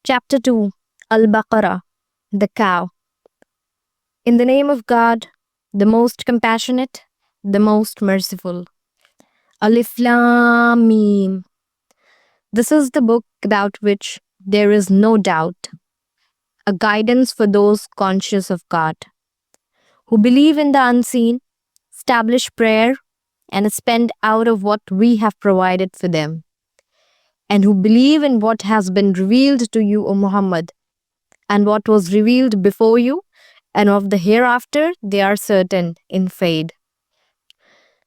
Chapter 2 Al-Baqarah, the cow. In the name of God, the most compassionate, the most merciful. Alif Lam Mim. This is the book about which there is no doubt, a guidance for those conscious of God, who believe in the unseen, establish prayer, and spend out of what we have provided for them, and who believe in what has been revealed to you, O Muhammad, and what was revealed before you, and of the hereafter they are certain in faith.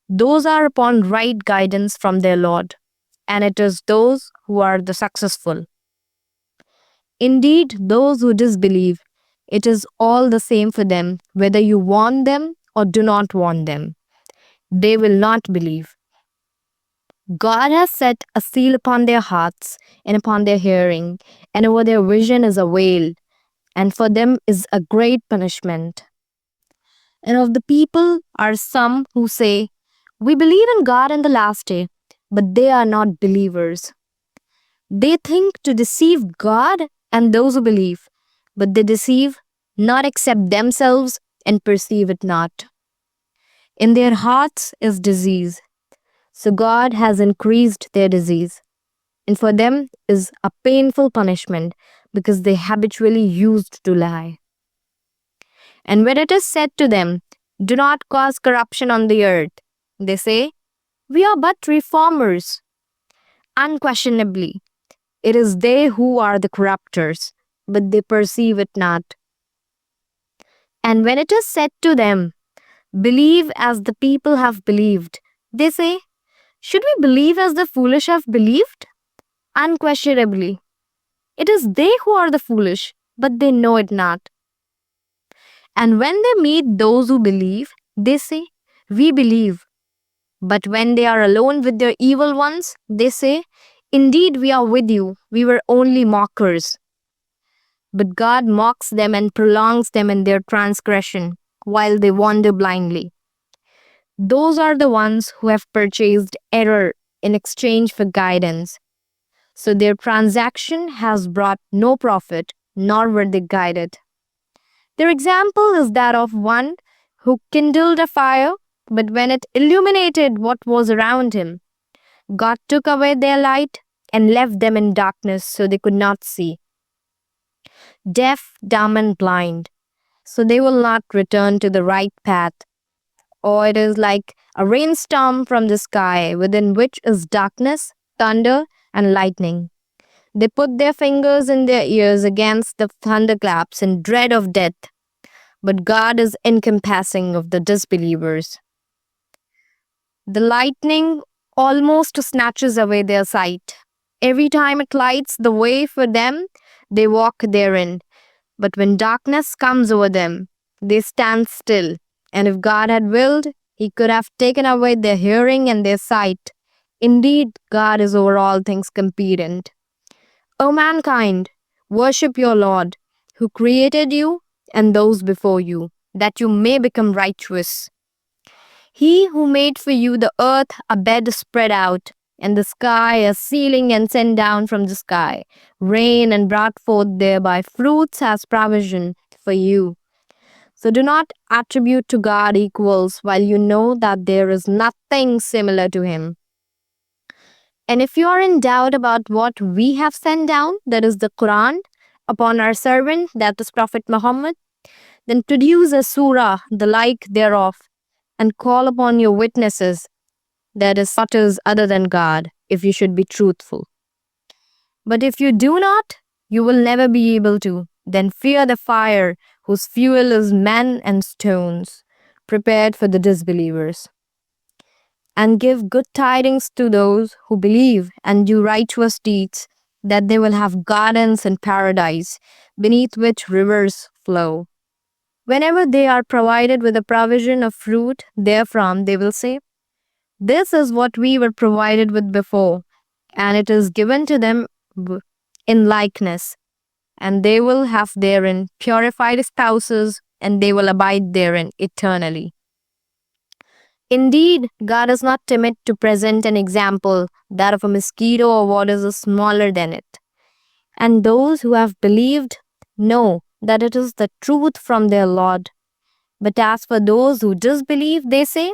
Those are upon right guidance from their Lord, and it is those who are the successful. Indeed, those who disbelieve, it is all the same for them whether you warn them or do not warn them. They will not believe. God has set a seal upon their hearts and upon their hearing, and over their vision is a veil, and for them is a great punishment. And of the people are some who say, "We believe in God and the last day," but they are not believers. They think to deceive God and those who believe, but they deceive not except themselves and perceive it not. In their hearts is disease, so God has increased their disease, and for them is a painful punishment because they habitually used to lie. And when it is said to them, "Do not cause corruption on the earth," they say, "We are but reformers." Unquestionably, it is they who are the corrupters, but they perceive it not. And when it is said to them, "Believe as the people have believed," they say, "Should we believe as the foolish have believed?" Unquestionably, it is they who are the foolish, but they know it not. And when they meet those who believe, they say, "We believe." But when they are alone with their evil ones, they say, "Indeed, we are with you. We were only mockers." But God mocks them and prolongs them in their transgression while they wander blindly. Those are the ones who have purchased error in exchange for guidance. So their transaction has brought no profit, nor were they guided. Their example is that of one who kindled a fire, but when it illuminated what was around him, God took away their light and left them in darkness so they could not see. Deaf, dumb, and blind, so they will not return to the right path. Or it is like a rainstorm from the sky, within which is darkness, thunder, and lightning. They put their fingers in their ears against the thunderclaps in dread of death. But God is encompassing of the disbelievers. The lightning almost snatches away their sight. Every time it lights the way for them, they walk therein. But when darkness comes over them, they stand still. And if God had willed, He could have taken away their hearing and their sight. Indeed, God is over all things competent. O mankind, worship your Lord, who created you and those before you, that you may become righteous. He who made for you the earth a bed spread out, and the sky a ceiling, and sent down from the sky rain, and brought forth thereby fruits as provision for you. So do not attribute to God equals while you know that there is nothing similar to Him. And if you are in doubt about what we have sent down, that is the Quran, upon our servant, that is Prophet Muhammad, then produce a surah, the like thereof, and call upon your witnesses, that is others other than God, if you should be truthful. But if you do not, you will never be able to. Then fear the fire, whose fuel is men and stones, prepared for the disbelievers. And give good tidings to those who believe and do righteous deeds, that they will have gardens in paradise, beneath which rivers flow. Whenever they are provided with a provision of fruit therefrom, they will say, "This is what we were provided with before," and it is given to them in likeness. And they will have therein purified spouses, and they will abide therein eternally. Indeed, God is not timid to present an example, that of a mosquito or what is smaller than it. And those who have believed know that it is the truth from their Lord. But as for those who disbelieve, they say,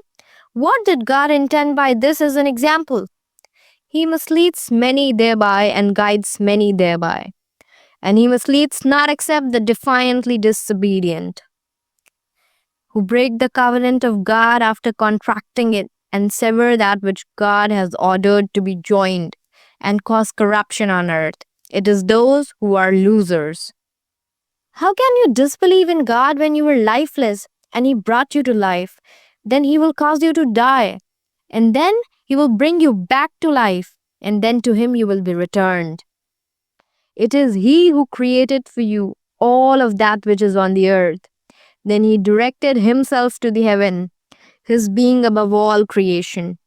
what did God intend by this as an example? He misleads many thereby and guides many thereby. And he misleads not except the defiantly disobedient, who break the covenant of God after contracting it and sever that which God has ordered to be joined and cause corruption on earth. It is those who are losers. How can you disbelieve in God when you were lifeless and He brought you to life? Then He will cause you to die, and then He will bring you back to life, and then to Him you will be returned. It is He who created for you all of that which is on the earth. Then He directed Himself to the heaven, His being above all creation,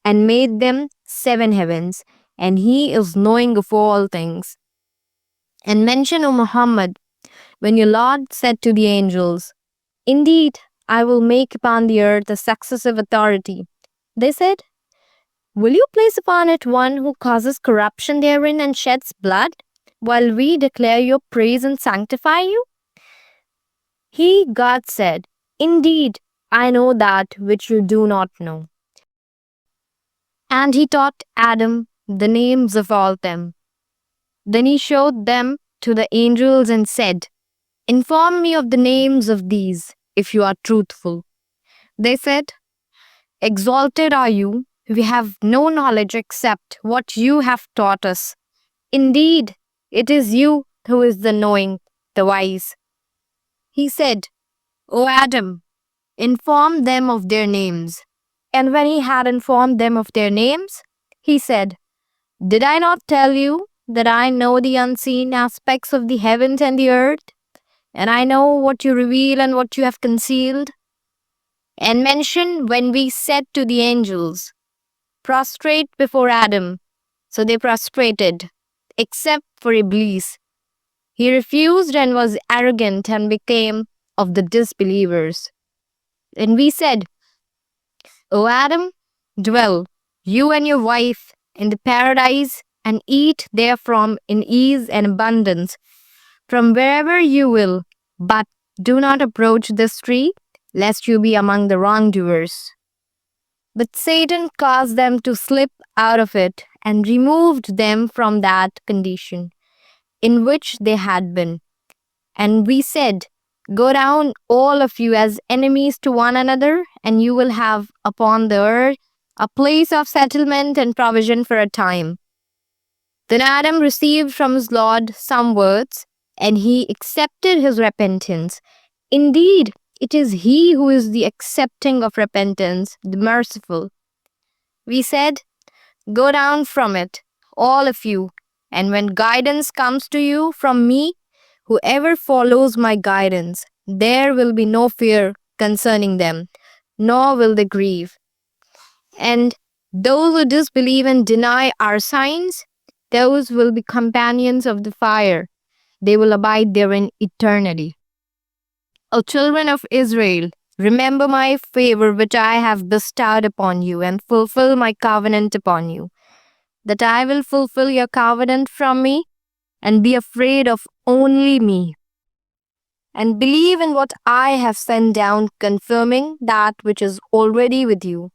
and made them 7 heavens, and He is knowing of all things. And mention, O Muhammad, when your Lord said to the angels, indeed, I will make upon the earth a successive authority. They said, will you place upon it one who causes corruption therein and sheds blood, while we declare your praise and sanctify you? He, God, said, indeed, I know that which you do not know. And He taught Adam the names of all them. Then He showed them to the angels and said, inform me of the names of these, if you are truthful. They said, exalted are you, we have no knowledge except what you have taught us. Indeed, it is you who is the knowing, the wise. He said, O Adam, inform them of their names. And when he had informed them of their names, he said, did I not tell you that I know the unseen aspects of the heavens and the earth? And I know what you reveal and what you have concealed? And mention when we said to the angels, prostrate before Adam. So they prostrated, except for Iblis. He refused and was arrogant and became of the disbelievers. And we said, O Adam, dwell, you and your wife, in the paradise and eat therefrom in ease and abundance, from wherever you will, but do not approach this tree, lest you be among the wrongdoers. But Satan caused them to slip out of it and removed them from that condition in which they had been. And we said, go down all of you as enemies to one another, and you will have upon the earth a place of settlement and provision for a time. Then Adam received from his Lord some words, and he accepted his repentance. Indeed, it is He who is the accepting of repentance, the merciful. We said, go down from it, all of you, and when guidance comes to you from me, whoever follows my guidance, there will be no fear concerning them, nor will they grieve. And those who disbelieve and deny our signs, those will be companions of the fire. They will abide therein eternally. O children of Israel, remember my favor which I have bestowed upon you, and fulfill my covenant upon you, that I will fulfill your covenant from me, and be afraid of only me, and believe in what I have sent down, confirming that which is already with you,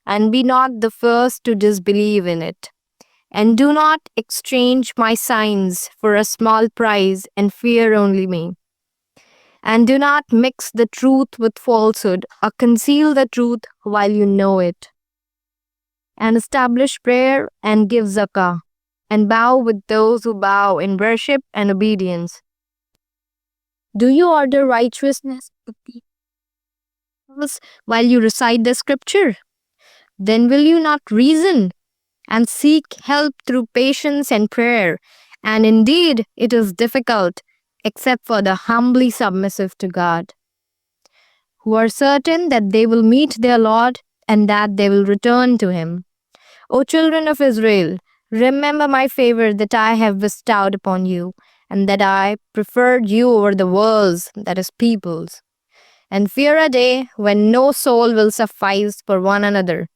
and be not the first to disbelieve in it. And do not exchange my signs for a small price, and fear only me. And do not mix the truth with falsehood, or conceal the truth while you know it. And establish prayer and give zakah, and bow with those who bow in worship and obedience. Do you order righteousness with people while you recite the scripture? Then will you not reason and seek help through patience and prayer? And indeed, it is difficult, except for the humbly submissive to God, who are certain that they will meet their Lord and that they will return to Him. O children of Israel, remember my favor that I have bestowed upon you, and that I preferred you over the worlds, that is, peoples. And fear a day when no soul will suffice for another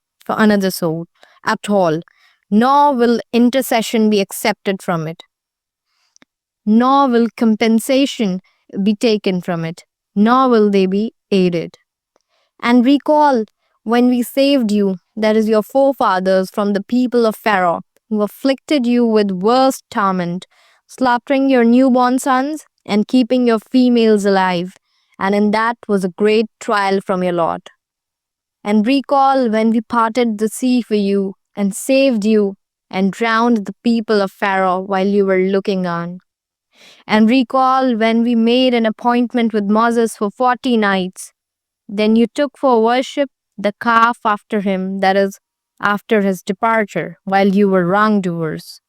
soul at all, nor will intercession be accepted from it. nor will compensation be taken from it, nor will they be aided. And recall when we saved you, that is your forefathers, from the people of Pharaoh, who afflicted you with worst torment, slaughtering your newborn sons and keeping your females alive. And in that was a great trial from your Lord. And recall when we parted the sea for you and saved you and drowned the people of Pharaoh while you were looking on. And recall when we made an appointment with Moses for 40 nights. Then you took for worship the calf after him, that is, after his departure, while you were wrongdoers.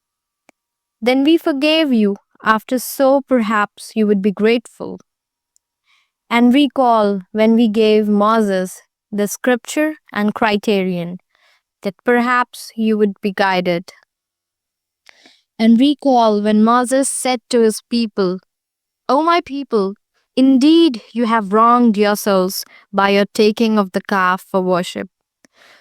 Then we forgave you, after so perhaps you would be grateful. And recall when we gave Moses the scripture and criterion, that perhaps you would be guided. And recall when Moses said to his people, O my people, indeed you have wronged yourselves by your taking of the calf for worship.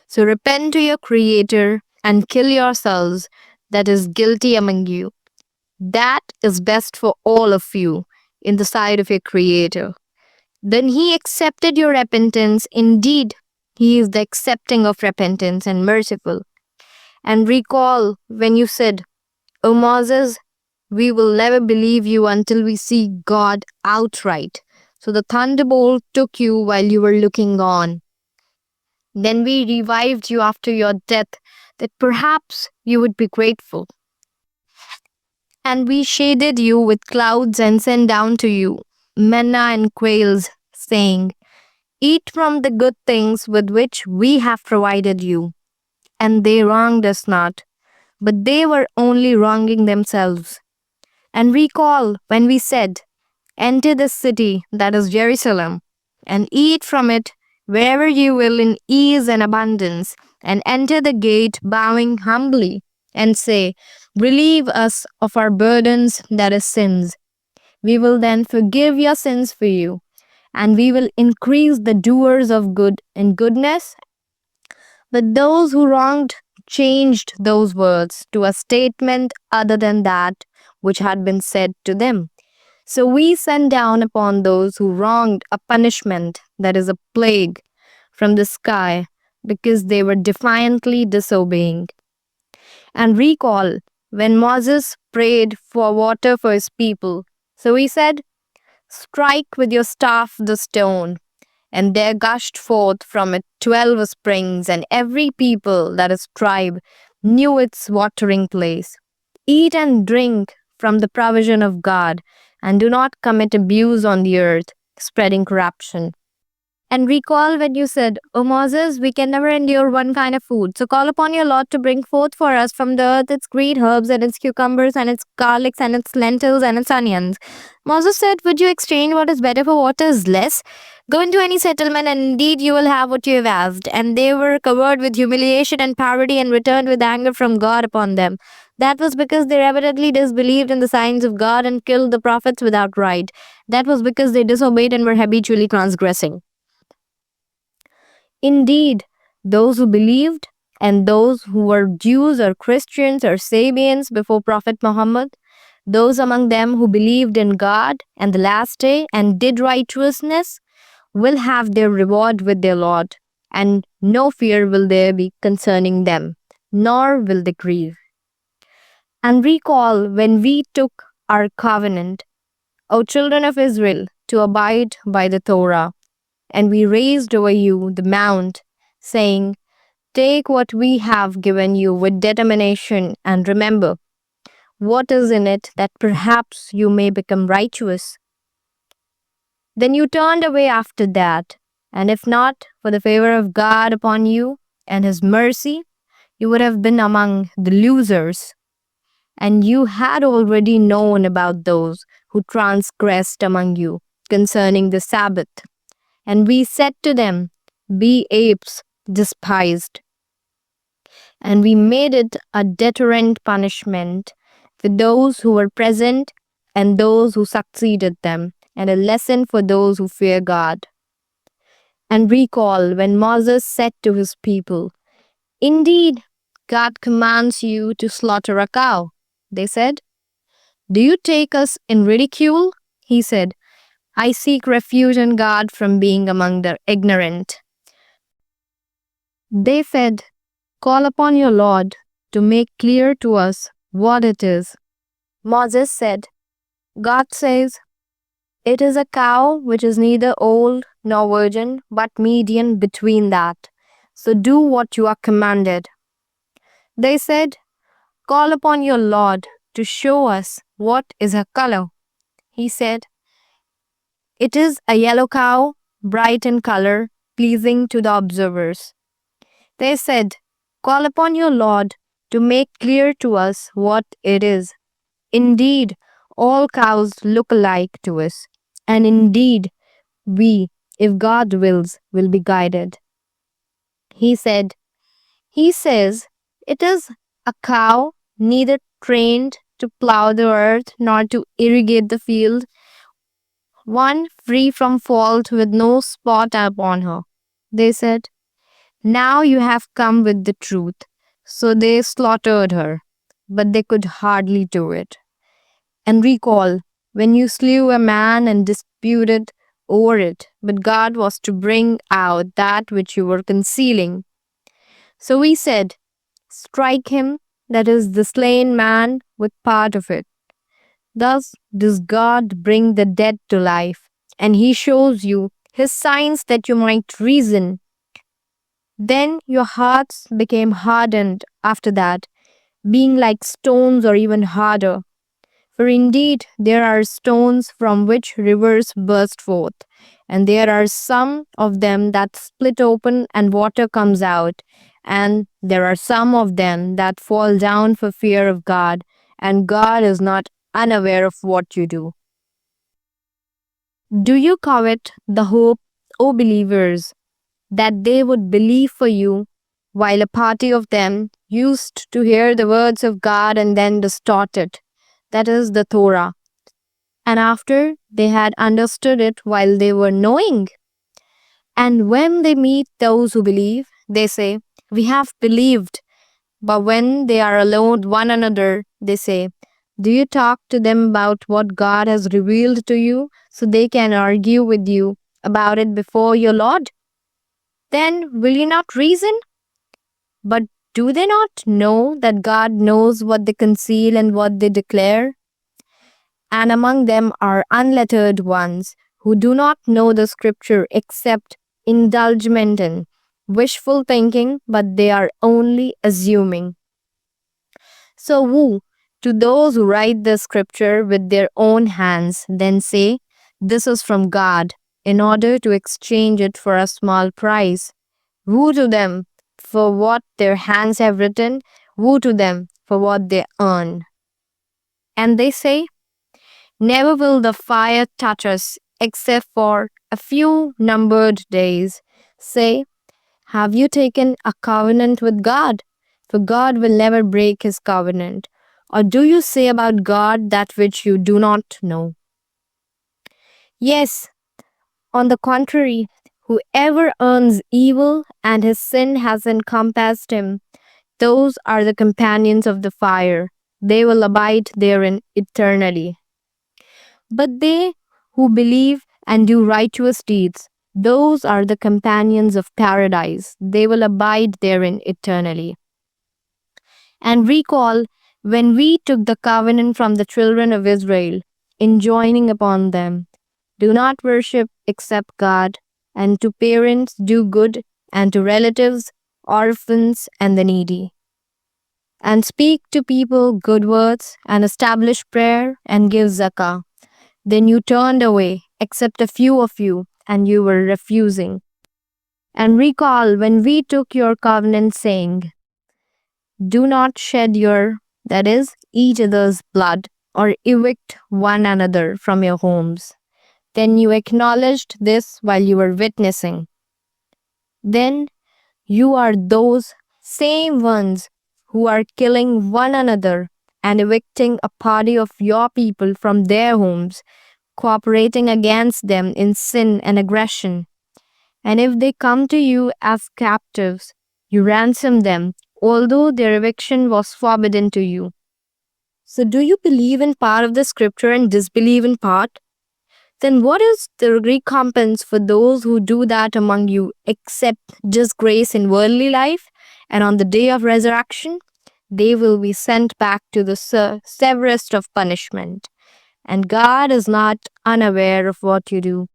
So repent to your Creator and kill yourselves that is guilty among you. That is best for all of you in the sight of your Creator. Then He accepted your repentance. Indeed, He is the accepting of repentance and merciful. And recall when you said, O Moses, we will never believe you until we see God outright. So the thunderbolt took you while you were looking on. Then we revived you after your death, that perhaps you would be grateful. And we shaded you with clouds and sent down to you manna and quails, saying, Eat from the good things with which we have provided you. And they wronged us not, but they were only wronging themselves. And recall when we said, Enter the city, that is Jerusalem, and eat from it wherever you will in ease and abundance, and enter the gate bowing humbly, and say, Relieve us of our burdens, that is sins. We will then forgive your sins for you, and we will increase the doers of good in goodness. But those who wronged changed those words to a statement other than that which had been said to them. So we send down upon those who wronged a punishment, that is a plague, from the sky, because they were defiantly disobeying. And recall when Moses prayed for water for his people. So he said, Strike with your staff the stone, and there gushed forth from it 12 springs, and every people, that is tribe, knew its watering place. Eat and drink from the provision of God, and do not commit abuse on the earth, spreading corruption. And recall when you said, O Moses, we can never endure one kind of food. So call upon your Lord to bring forth for us from the earth its green herbs and its cucumbers and its garlics and its lentils and its onions. Moses said, Would you exchange what is better for what is less? Go into any settlement, and indeed you will have what you have asked. And they were covered with humiliation and poverty and returned with anger from God upon them. That was because they evidently disbelieved in the signs of God and killed the prophets without right. That was because they disobeyed and were habitually transgressing. Indeed, those who believed and those who were Jews or Christians or Sabians before Prophet Muhammad, those among them who believed in God and the last day and did righteousness, will have their reward with their Lord, and no fear will there be concerning them, nor will they grieve. And recall when we took our covenant, O children of Israel, to abide by the Torah, and we raised over you the mount, saying, Take what we have given you with determination, and remember what is in it, that perhaps you may become righteous. Then you turned away after that, and if not for the favor of God upon you and His mercy, you would have been among the losers. And you had already known about those who transgressed among you concerning the Sabbath. And we said to them, Be apes despised. And we made it a deterrent punishment for those who were present and those who succeeded them, and a lesson for those who fear God. And recall when Moses said to his people, Indeed, God commands you to slaughter a cow. They said, Do you take us in ridicule? He said, I seek refuge in God from being among the ignorant. They said, Call upon your Lord to make clear to us what it is. Moses said, God says, It is a cow which is neither old nor virgin, but median between that. So do what you are commanded. They said, Call upon your Lord to show us what is her color. He said, It is a yellow cow, bright in color, pleasing to the observers. They said, Call upon your Lord to make clear to us what it is. Indeed, all cows look alike to us, and indeed, we, if God wills, will be guided. He said, He says, It is a cow neither trained to plow the earth nor to irrigate the field, one free from fault with no spot upon her. They said, Now you have come with the truth. So they slaughtered her, but they could hardly do it. And recall, when you slew a man and disputed over it, but God was to bring out that which you were concealing. So we said, Strike him, that is the slain man, with part of it. Thus does God bring the dead to life, and he shows you his signs that you might reason. Then your hearts became hardened after that, being like stones or even harder. For indeed there are stones from which rivers burst forth, and there are some of them that split open and water comes out, and there are some of them that fall down for fear of God, and God is not unaware of what you do. Do you covet the hope, O believers, that they would believe for you, while a party of them used to hear the words of God and then distort it? That is the Torah. And after they had understood it while they were knowing. And when they meet those who believe, they say, We have believed. But when they are alone with one another, they say, Do you talk to them about what God has revealed to you so they can argue with you about it before your Lord? Then will you not reason? But do they not know that God knows what they conceal and what they declare? And among them are unlettered ones who do not know the scripture except indulgement in wishful thinking, but they are only assuming. So woe to those who write the scripture with their own hands, then say, This is from God, in order to exchange it for a small price. Woe to them for what their hands have written, woe to them for what they earn. And they say, Never will the fire touch us except for a few numbered days. Say, Have you taken a covenant with God? For God will never break his covenant. Or do you say about God that which you do not know? Yes, on the contrary, whoever earns evil and his sin has encompassed him, those are the companions of the fire. They will abide therein eternally. But they who believe and do righteous deeds, those are the companions of paradise. They will abide therein eternally. And recall when we took the covenant from the children of Israel, enjoining upon them, do not worship except God, and to parents do good, and to relatives, orphans, and the needy. And speak to people good words, and establish prayer, and give zakah. Then you turned away, except a few of you, and you were refusing. And recall when we took your covenant, saying, Do not shed your, that is, each other's blood, or evict one another from your homes. Then you acknowledged this while you were witnessing. Then you are those same ones who are killing one another and evicting a party of your people from their homes, cooperating against them in sin and aggression. And if they come to you as captives, you ransom them, although their eviction was forbidden to you. So, do you believe in part of the scripture and disbelieve in part? Then what is the recompense for those who do that among you except disgrace in worldly life? And on the day of resurrection, they will be sent back to the severest of punishment. And God is not unaware of what you do.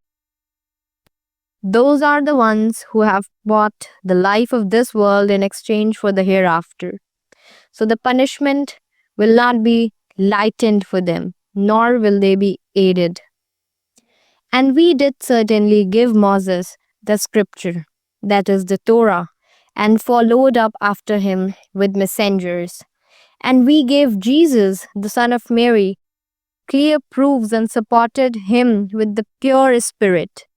Those are the ones who have bought the life of this world in exchange for the hereafter. So the punishment will not be lightened for them, nor will they be aided. And we did certainly give Moses the scripture, that is the Torah, and followed up after him with messengers. And we gave Jesus, the Son of Mary, clear proofs and supported him with the pure spirit,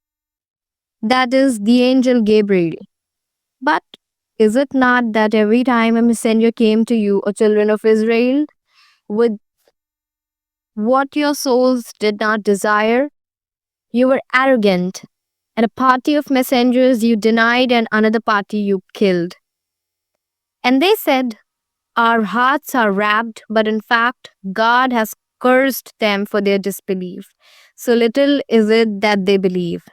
that is the angel Gabriel. But is it not that every time a messenger came to you, O children of Israel, with what your souls did not desire, you were arrogant, and a party of messengers you denied, and another party you killed. And they said, our hearts are wrapped, but in fact, God has cursed them for their disbelief. So little is it that they believe.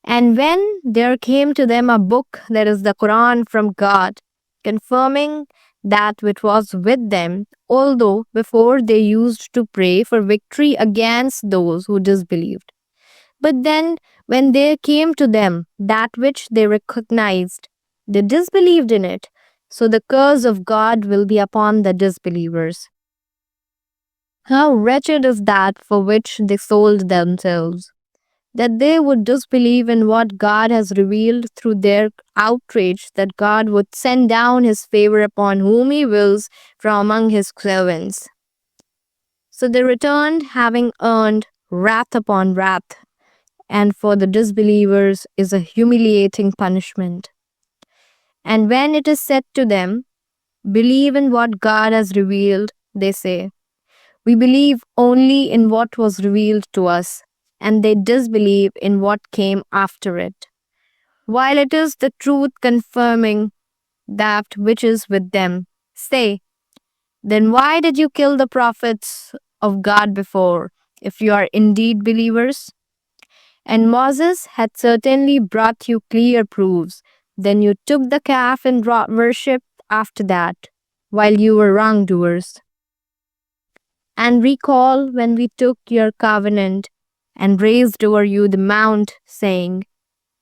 And when there came to them a book, that is the Quran from God, confirming that which was with them, although before they used to pray for victory against those who disbelieved. But then, when there came to them that which they recognized, they disbelieved in it. So the curse of God will be upon the disbelievers. How wretched is that for which they sold themselves, that they would disbelieve in what God has revealed through their outrage, that God would send down his favor upon whom he wills from among his servants. So they returned, having earned wrath upon wrath, and for the disbelievers is a humiliating punishment. And when it is said to them, believe in what God has revealed, they say, we believe only in what was revealed to us, and they disbelieve in what came after it, while it is the truth confirming that which is with them. Say, then why did you kill the prophets of God before, if you are indeed believers? And Moses had certainly brought you clear proofs. Then you took the calf and worshipped after that, while you were wrongdoers. And recall when we took your covenant and raised over you the mount, saying,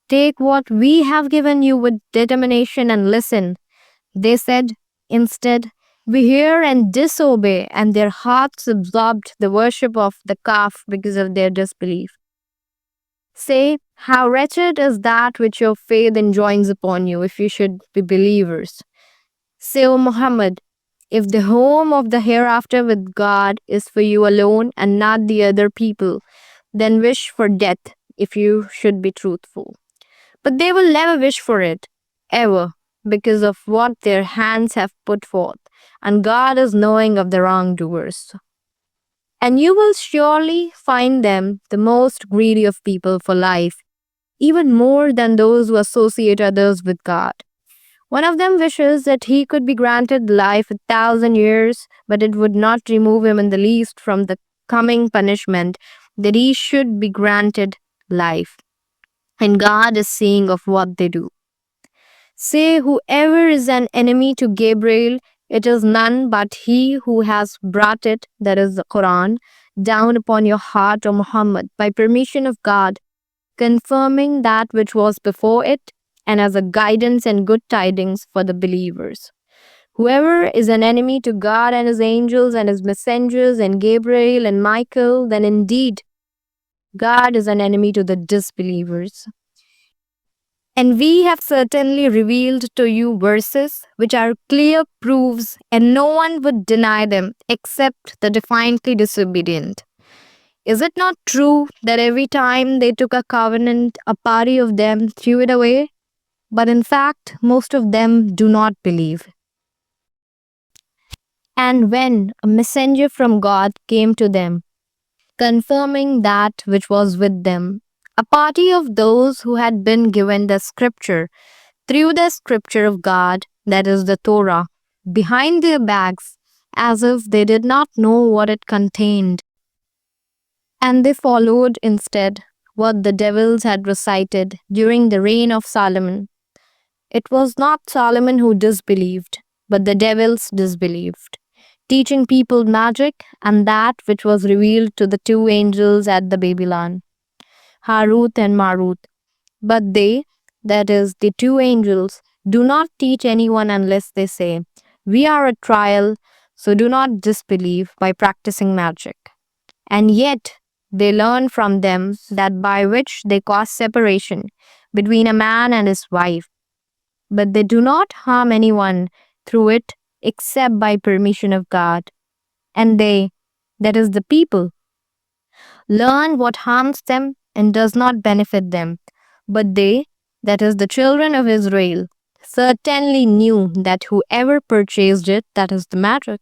take what we have given you with determination and listen. They said, instead, we hear and disobey, and their hearts absorbed the worship of the calf because of their disbelief. Say, how wretched is that which your faith enjoins upon you, if you should be believers. Say, O Muhammad, if the home of the hereafter with God is for you alone and not the other people, then wish for death if you should be truthful. But they will never wish for it, ever, because of what their hands have put forth, and God is knowing of the wrongdoers. And you will surely find them the most greedy of people for life, even more than those who associate others with God. One of them wishes that he could be granted life 1,000 years, but it would not remove him in the least from the coming punishment that he should be granted life. And God is seeing of what they do. Say, whoever is an enemy to Gabriel, it is none but he who has brought it, that is the Quran, down upon your heart, O Muhammad, by permission of God, confirming that which was before it, and as a guidance and good tidings for the believers. Whoever is an enemy to God and his angels and his messengers and Gabriel and Michael, then indeed God is an enemy to the disbelievers. And we have certainly revealed to you verses which are clear proofs, and no one would deny them except the defiantly disobedient. Is it not true that every time they took a covenant, a party of them threw it away? But in fact, most of them do not believe. And when a messenger from God came to them, confirming that which was with them, a party of those who had been given the scripture threw the scripture of God, that is the Torah, behind their backs as if they did not know what it contained, and they followed instead what the devils had recited during the reign of Solomon. It was not Solomon who disbelieved, but the devils disbelieved, teaching people magic and that which was revealed to the two angels at the Babylon, Harut and Marut. But they, that is, the two angels, do not teach anyone unless they say, "We are at trial, so do not disbelieve by practicing magic." And yet they learn from them that by which they cause separation between a man and his wife, but they do not harm anyone through it except by permission of God. And they, that is, the people, learn what harms them and does not benefit them. But they, that is, the children of Israel, certainly knew that whoever purchased it, that is, the magic,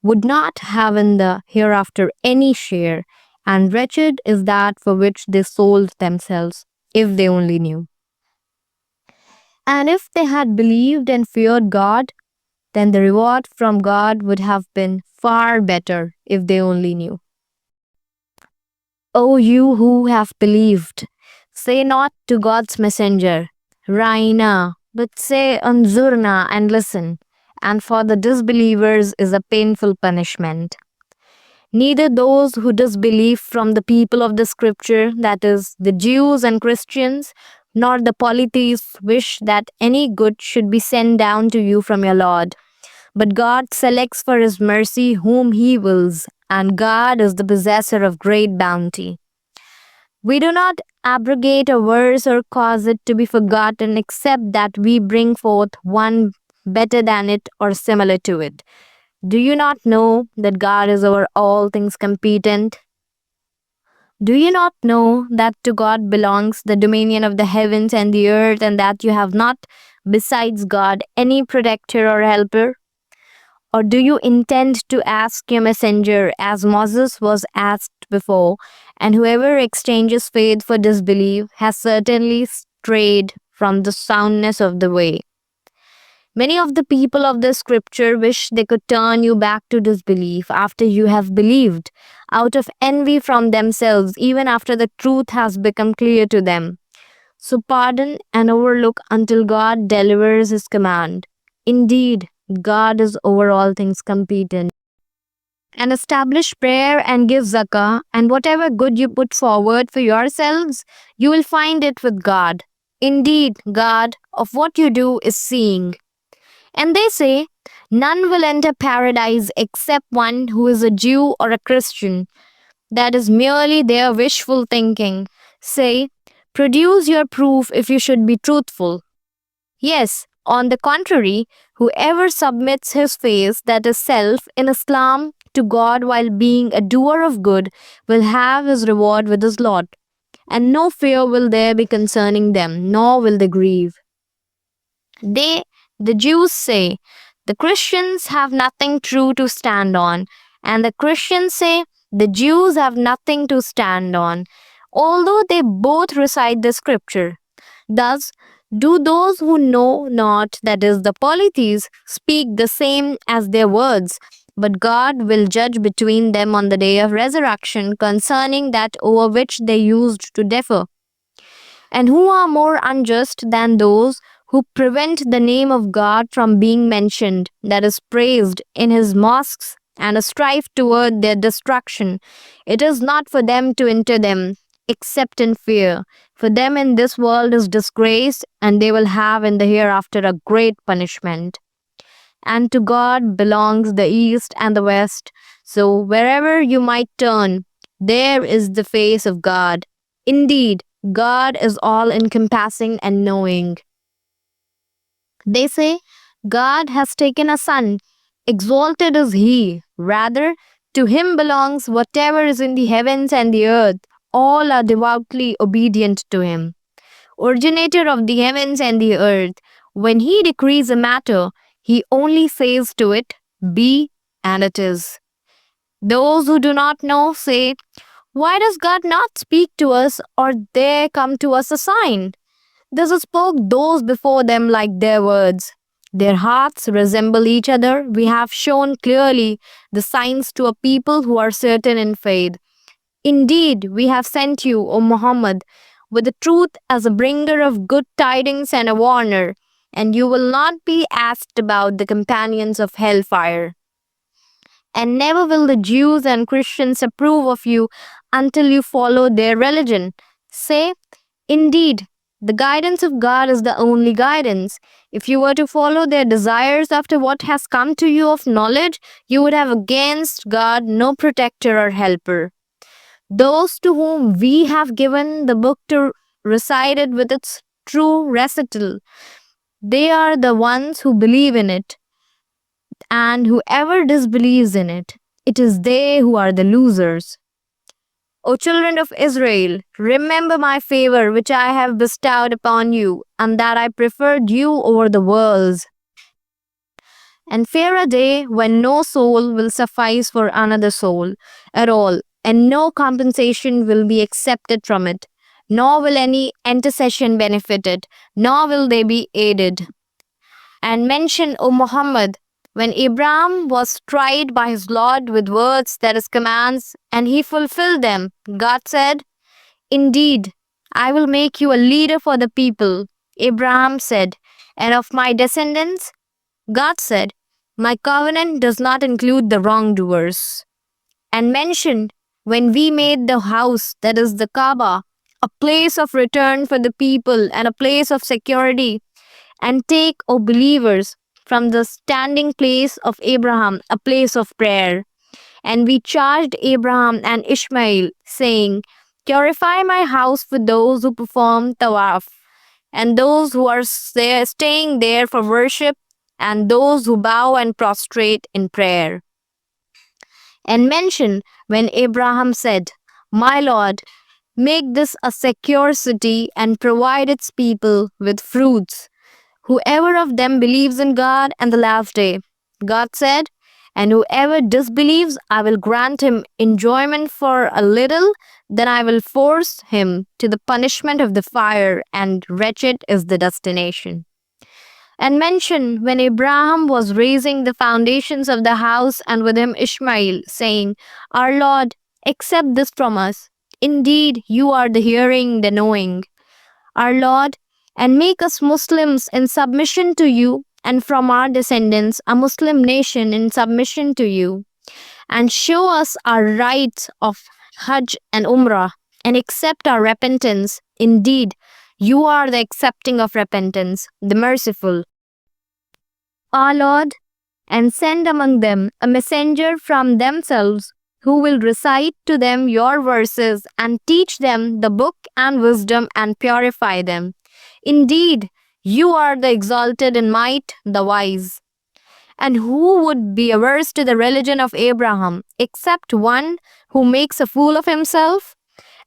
would not have in the hereafter any share, and wretched is that for which they sold themselves, if they only knew. And if they had believed and feared God, then the reward from God would have been far better if they only knew. O you who have believed, say not to God's messenger, Raina, but say Anzurna and listen, and for the disbelievers is a painful punishment. Neither those who disbelieve from the people of the scripture, that is, the Jews and Christians, nor the polytheists wish that any good should be sent down to you from your Lord. But God selects for his mercy whom he wills, and God is the possessor of great bounty. We do not abrogate a verse or cause it to be forgotten except that we bring forth one better than it or similar to it. Do you not know that God is over all things competent? Do you not know that to God belongs the dominion of the heavens and the earth, and that you have not, besides God, any protector or helper? Or do you intend to ask your messenger, as Moses was asked before, and whoever exchanges faith for disbelief has certainly strayed from the soundness of the way? Many of the people of the scripture wish they could turn you back to disbelief after you have believed, out of envy from themselves, even after the truth has become clear to them. So pardon and overlook until God delivers his command. Indeed, God is over all things competent. And establish prayer and give zakah, and whatever good you put forward for yourselves, you will find it with God. Indeed, God of what you do is seeing. And they say, none will enter paradise except one who is a Jew or a Christian. That is merely their wishful thinking. Say, produce your proof if you should be truthful. Yes, on the contrary, whoever submits his face, that is self, in Islam to God while being a doer of good will have his reward with his Lord. And no fear will there be concerning them, nor will they grieve. They, the Jews, say, the Christians have nothing true to stand on, and the Christians say, the Jews have nothing to stand on, although they both recite the scripture. Thus, do those who know not, that is, the polytheists, speak the same as their words, but God will judge between them on the day of resurrection concerning that over which they used to differ. And who are more unjust than those who prevent the name of God from being mentioned, that is, praised in his mosques, and strive toward their destruction? It is not for them to enter them, except in fear. For them in this world is disgrace, and they will have in the hereafter a great punishment. And to God belongs the east and the west. So wherever you might turn, there is the face of God. Indeed, God is all encompassing and knowing. They say, God has taken a son. Exalted is he. Rather, to him belongs whatever is in the heavens and the earth. All are devoutly obedient to him. Originator of the heavens and the earth, when he decrees a matter, he only says to it, be, and it is. Those who do not know say, why does God not speak to us, or there come to us a sign? This spoke those before them like their words. Their hearts resemble each other. We have shown clearly the signs to a people who are certain in faith. Indeed, we have sent you, O Muhammad, with the truth as a bringer of good tidings and a warner, and you will not be asked about the companions of hellfire. And never will the Jews and Christians approve of you until you follow their religion. Say, indeed, the guidance of God is the only guidance. If you were to follow their desires after what has come to you of knowledge, you would have against God no protector or helper. Those to whom we have given the book to recite it with its true recital, they are the ones who believe in it, and whoever disbelieves in it, it is they who are the losers. O children of Israel, remember my favor which I have bestowed upon you, and that I preferred you over the worlds. And fear a day when no soul will suffice for another soul at all, and no compensation will be accepted from it, nor will any intercession benefit it, nor will they be aided. And mention, O Muhammad, when Abraham was tried by his Lord with words, that is commands, and he fulfilled them, God said, indeed, I will make you a leader for the people. Abraham said, and of my descendants, God said, my covenant does not include the wrongdoers. And mentioned, when we made the house, that is the Kaaba, a place of return for the people and a place of security, and take, O believers, from the standing place of Abraham a place of prayer. And we charged Abraham and Ishmael, saying, purify my house for those who perform tawaf, and those who are staying there for worship, and those who bow and prostrate in prayer. And mention when Abraham said, my Lord, make this a secure city and provide its people with fruits. Whoever of them believes in God and the last day. God said, and whoever disbelieves, I will grant him enjoyment for a little, then I will force him to the punishment of the fire, and wretched is the destination. And mention when Abraham was raising the foundations of the house, and with him Ishmael, saying, our Lord, accept this from us. Indeed, you are the hearing, the knowing. Our Lord, and make us Muslims in submission to you, and from our descendants a Muslim nation in submission to you, and show us our rites of Hajj and Umrah, and accept our repentance. Indeed, you are the accepting of repentance, the merciful. Our Lord, and send among them a messenger from themselves, who will recite to them your verses, and teach them the book and wisdom, and purify them. Indeed, you are the exalted in might, the wise. And who would be averse to the religion of Abraham, except one who makes a fool of himself?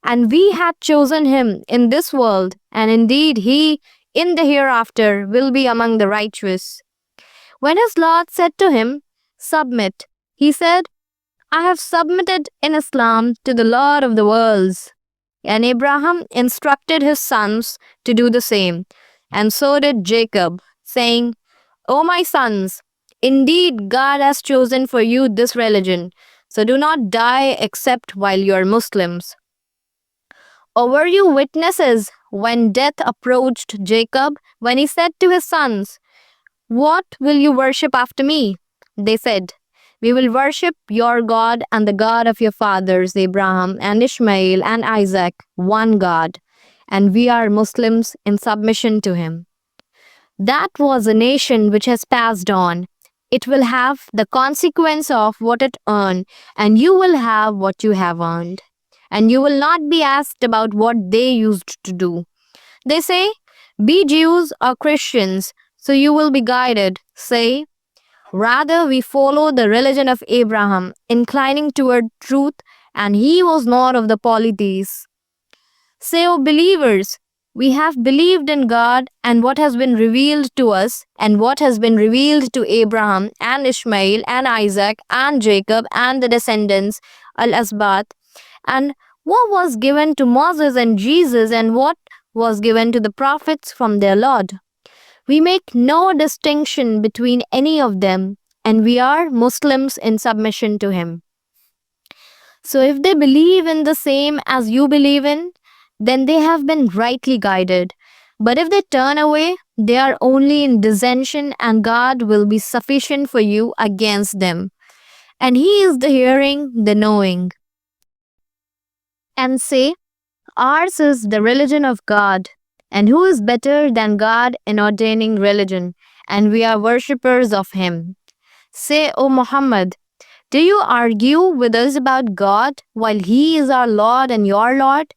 And we had chosen him in this world, and indeed he, in the hereafter, will be among the righteous. When his Lord said to him, submit, he said, I have submitted in Islam to the Lord of the worlds. And Abraham instructed his sons to do the same, and so did Jacob, saying, O my sons, indeed God has chosen for you this religion, so do not die except while you are Muslims. Or were you witnesses when death approached Jacob, when he said to his sons, what will you worship after me? They said, we will worship your God and the God of your fathers, Abraham and Ishmael and Isaac, one God, and we are Muslims in submission to him. That was a nation which has passed on. It will have the consequence of what it earned, and you will have what you have earned. And you will not be asked about what they used to do. They say, be Jews or Christians, so you will be guided. Say, rather, we follow the religion of Abraham, inclining toward truth, and he was not of the polytheists. Say, O believers, we have believed in God and what has been revealed to us, and what has been revealed to Abraham and Ishmael and Isaac and Jacob and the descendants, Al-Asbat, and what was given to Moses and Jesus, and what was given to the prophets from their Lord. We make no distinction between any of them, and we are Muslims in submission to Him. So if they believe in the same as you believe in, then they have been rightly guided. But if they turn away, they are only in dissension, and God will be sufficient for you against them. And He is the hearing, the knowing. And say, ours is the religion of God. And who is better than God in ordaining religion? And we are worshippers of Him. Say, O Muhammad, do you argue with us about God while He is our Lord and your Lord?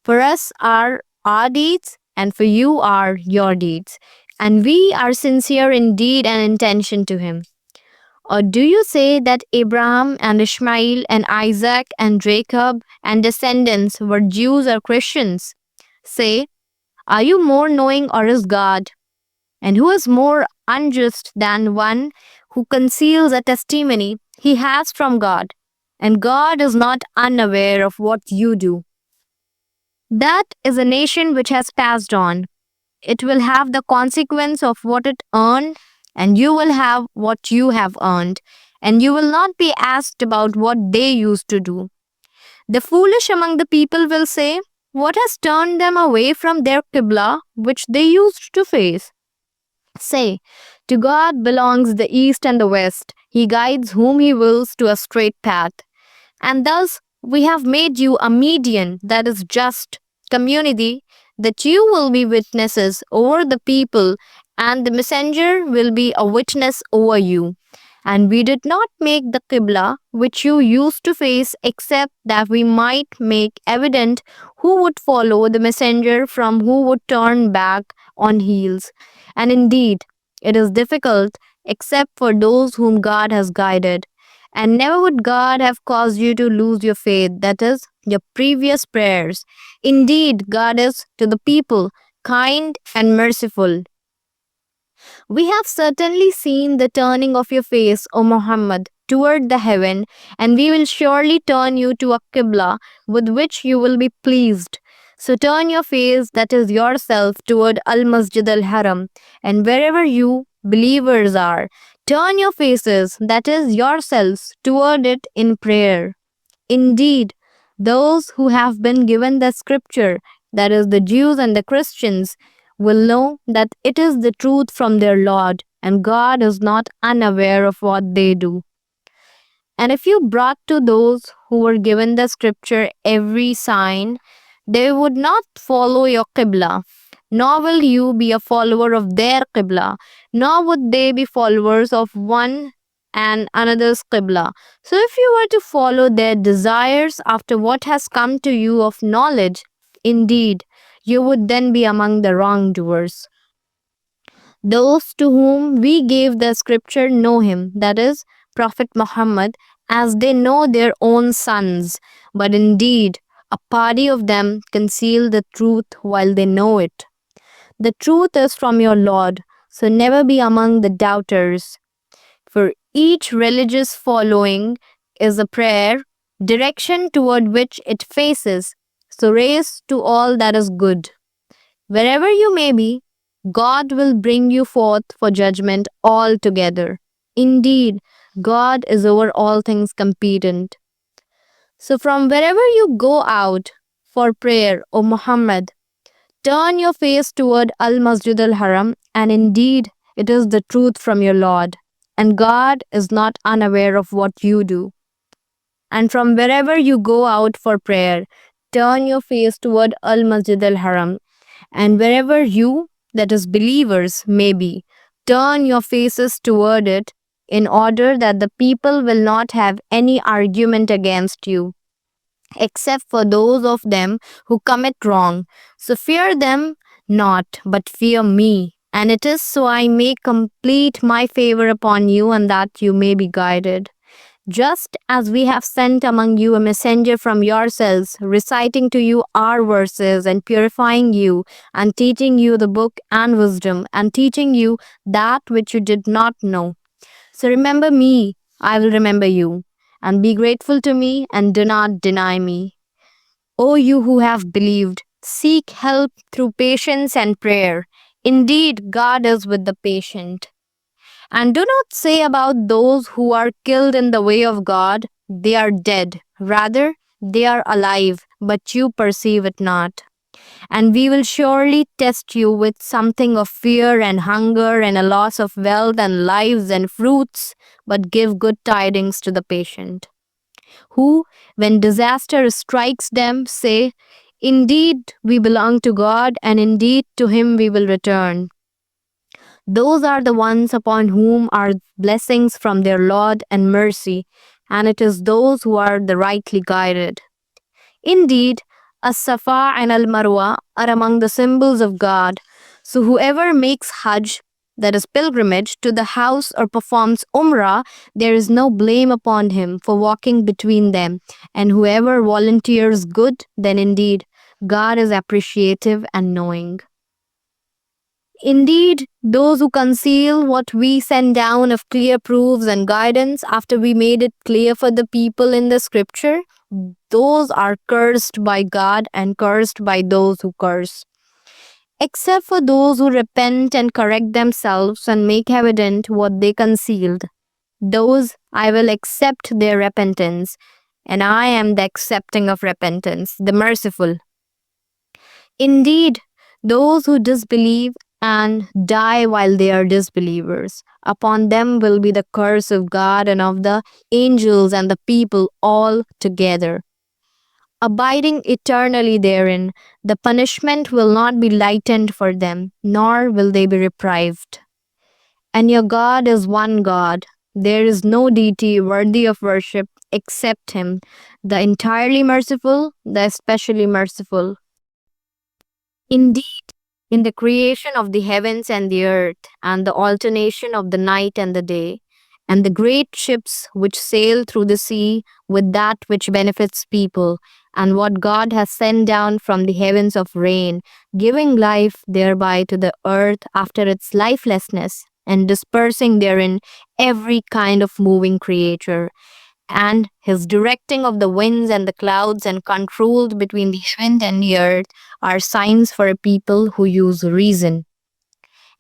For us are our deeds, and for you are your deeds. And we are sincere in deed and intention to Him. Or do you say that Abraham and Ishmael and Isaac and Jacob and descendants were Jews or Christians? Say, are you more knowing, or is God? And who is more unjust than one who conceals a testimony he has from God? And God is not unaware of what you do. That is a nation which has passed on. It will have the consequence of what it earned, and you will have what you have earned, and you will not be asked about what they used to do. The foolish among the people will say, what has turned them away from their Qibla, which they used to face? Say, to God belongs the east and the west. He guides whom He wills to a straight path. And thus we have made you a median, that is just community, that you will be witnesses over the people, and the messenger will be a witness over you. And we did not make the Qibla which you used to face except that we might make evident who would follow the messenger from who would turn back on heels. And indeed, it is difficult except for those whom God has guided. And never would God have caused you to lose your faith, that is, your previous prayers. Indeed, God is to the people kind and merciful. We have certainly seen the turning of your face, O Muhammad, toward the heaven, and we will surely turn you to a Qibla with which you will be pleased. So turn your face, that is yourself, toward Al-Masjid al-Haram, and wherever you believers are, turn your faces, that is yourselves, toward it in prayer. Indeed, those who have been given the scripture, that is, the Jews and the Christians, will know that it is the truth from their Lord, and God is not unaware of what they do. And if you brought to those who were given the scripture every sign, they would not follow your Qibla, nor will you be a follower of their Qibla, nor would they be followers of one and another's Qibla. So if you were to follow their desires after what has come to you of knowledge, indeed, you would then be among the wrongdoers. Those to whom we gave the scripture know Him, that is, Prophet Muhammad, as they know their own sons. But indeed, a party of them conceal the truth while they know it. The truth is from your Lord, so never be among the doubters. For each religious following is a prayer, direction toward which it faces. So race to all that is good. Wherever you may be, God will bring you forth for judgment altogether. Indeed, God is over all things competent. So from wherever you go out for prayer, O Muhammad, turn your face toward Al-Masjid al-Haram, and indeed it is the truth from your Lord, and God is not unaware of what you do. And from wherever you go out for prayer, turn your face toward Al-Masjid al-Haram, and wherever you, that is believers, may be, turn your faces toward it, in order that the people will not have any argument against you, except for those of them who commit wrong. So fear them not, but fear me. And it is so I may complete my favor upon you, and that you may be guided. Just as we have sent among you a messenger from yourselves, reciting to you our verses and purifying you, and teaching you the book and wisdom, and teaching you that which you did not know. So remember me, I will remember you, and be grateful to me, and do not deny me. O you who have believed, seek help through patience and prayer. Indeed, God is with the patient. And do not say about those who are killed in the way of God, they are dead. Rather, they are alive, but you perceive it not. And we will surely test you with something of fear and hunger and a loss of wealth and lives and fruits, but give good tidings to the patient, who, when disaster strikes them, say, indeed, we belong to God, and indeed to Him we will return. Those are the ones upon whom are blessings from their Lord and mercy, and it is those who are the rightly guided. Indeed, As-Safa and Al-Marwa are among the symbols of God. So whoever makes Hajj, that is pilgrimage, to the house or performs Umrah, there is no blame upon him for walking between them. And whoever volunteers good, then indeed God is appreciative and knowing. Indeed, those who conceal what we send down of clear proofs and guidance after we made it clear for the people in the scripture, those are cursed by God and cursed by those who curse. Except for those who repent and correct themselves and make evident what they concealed. Those I will accept their repentance, and I am the accepting of repentance, the merciful. Indeed, those who disbelieve and die while they are disbelievers, upon them will be the curse of God and of the angels and the people all together. Abiding eternally therein, the punishment will not be lightened for them, nor will they be reprived. And your God is one God. There is no deity worthy of worship except Him, the entirely merciful, the especially merciful. Indeed, in the creation of the heavens and the earth, and the alternation of the night and the day, and the great ships which sail through the sea with that which benefits people, and what God has sent down from the heavens of rain, giving life thereby to the earth after its lifelessness, and dispersing therein every kind of moving creature, and his directing of the winds and the clouds and controlled between the heaven and the earth are signs for a people who use reason.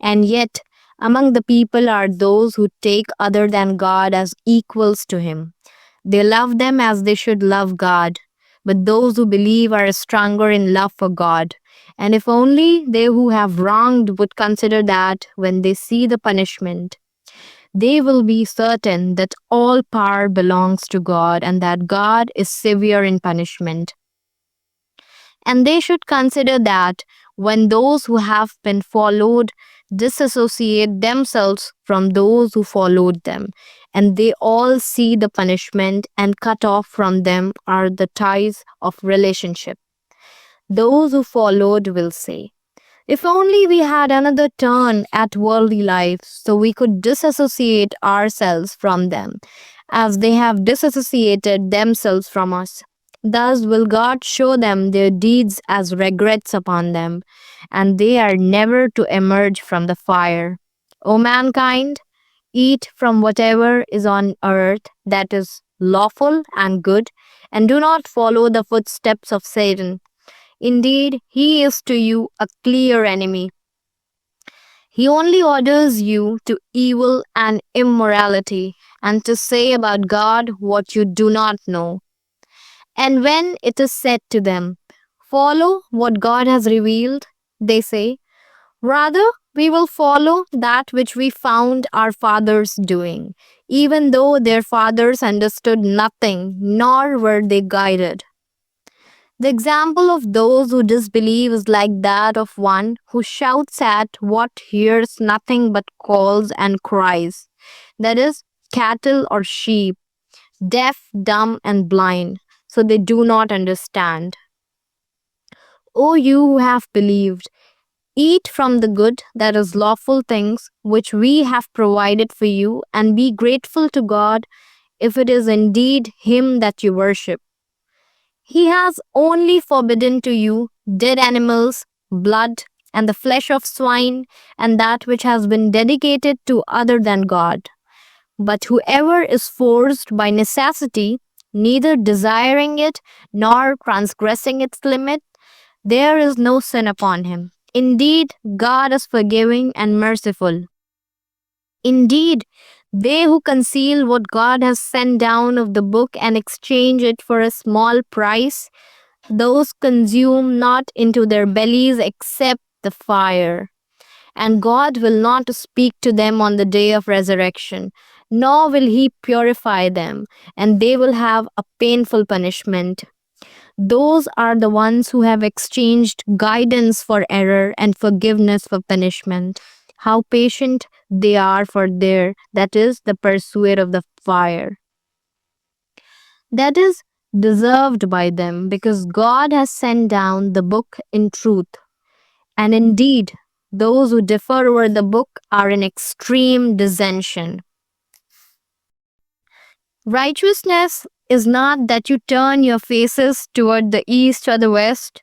And yet, among the people are those who take other than God as equals to Him. They love them as they should love God. But those who believe are stronger in love for God. And if only they who have wronged would consider that when they see the punishment, they will be certain that all power belongs to God and that God is severe in punishment. And they should consider that when those who have been followed disassociate themselves from those who followed them, and they all see the punishment and cut off from them are the ties of relationship. Those who followed will say, if only we had another turn at worldly life so we could disassociate ourselves from them, as they have disassociated themselves from us. Thus will God show them their deeds as regrets upon them, and they are never to emerge from the fire. O mankind, eat from whatever is on earth that is lawful and good, and do not follow the footsteps of Satan. Indeed, he is to you a clear enemy. He only orders you to evil and immorality, and to say about God what you do not know. And when it is said to them, follow what God has revealed, they say, rather, we will follow that which we found our fathers doing, even though their fathers understood nothing, nor were they guided. The example of those who disbelieve is like that of one who shouts at what hears nothing but calls and cries, that is, cattle or sheep, deaf, dumb, and blind, so they do not understand. O you who have believed, eat from the good, that is, lawful things, which we have provided for you, and be grateful to God if it is indeed Him that you worship. He has only forbidden to you dead animals, blood, and the flesh of swine, and that which has been dedicated to other than God. But whoever is forced by necessity, neither desiring it nor transgressing its limit, there is no sin upon him. Indeed, God is forgiving and merciful. Indeed, they who conceal what God has sent down of the book and exchange it for a small price, those consume not into their bellies except the fire. And God will not speak to them on the day of resurrection, nor will he purify them, and they will have a painful punishment. Those are the ones who have exchanged guidance for error and forgiveness for punishment. How patient they are for their, that is, the pursuit of the fire. That is deserved by them because God has sent down the book in truth. And indeed, those who differ over the book are in extreme dissension. Righteousness is not that you turn your faces toward the east or the west,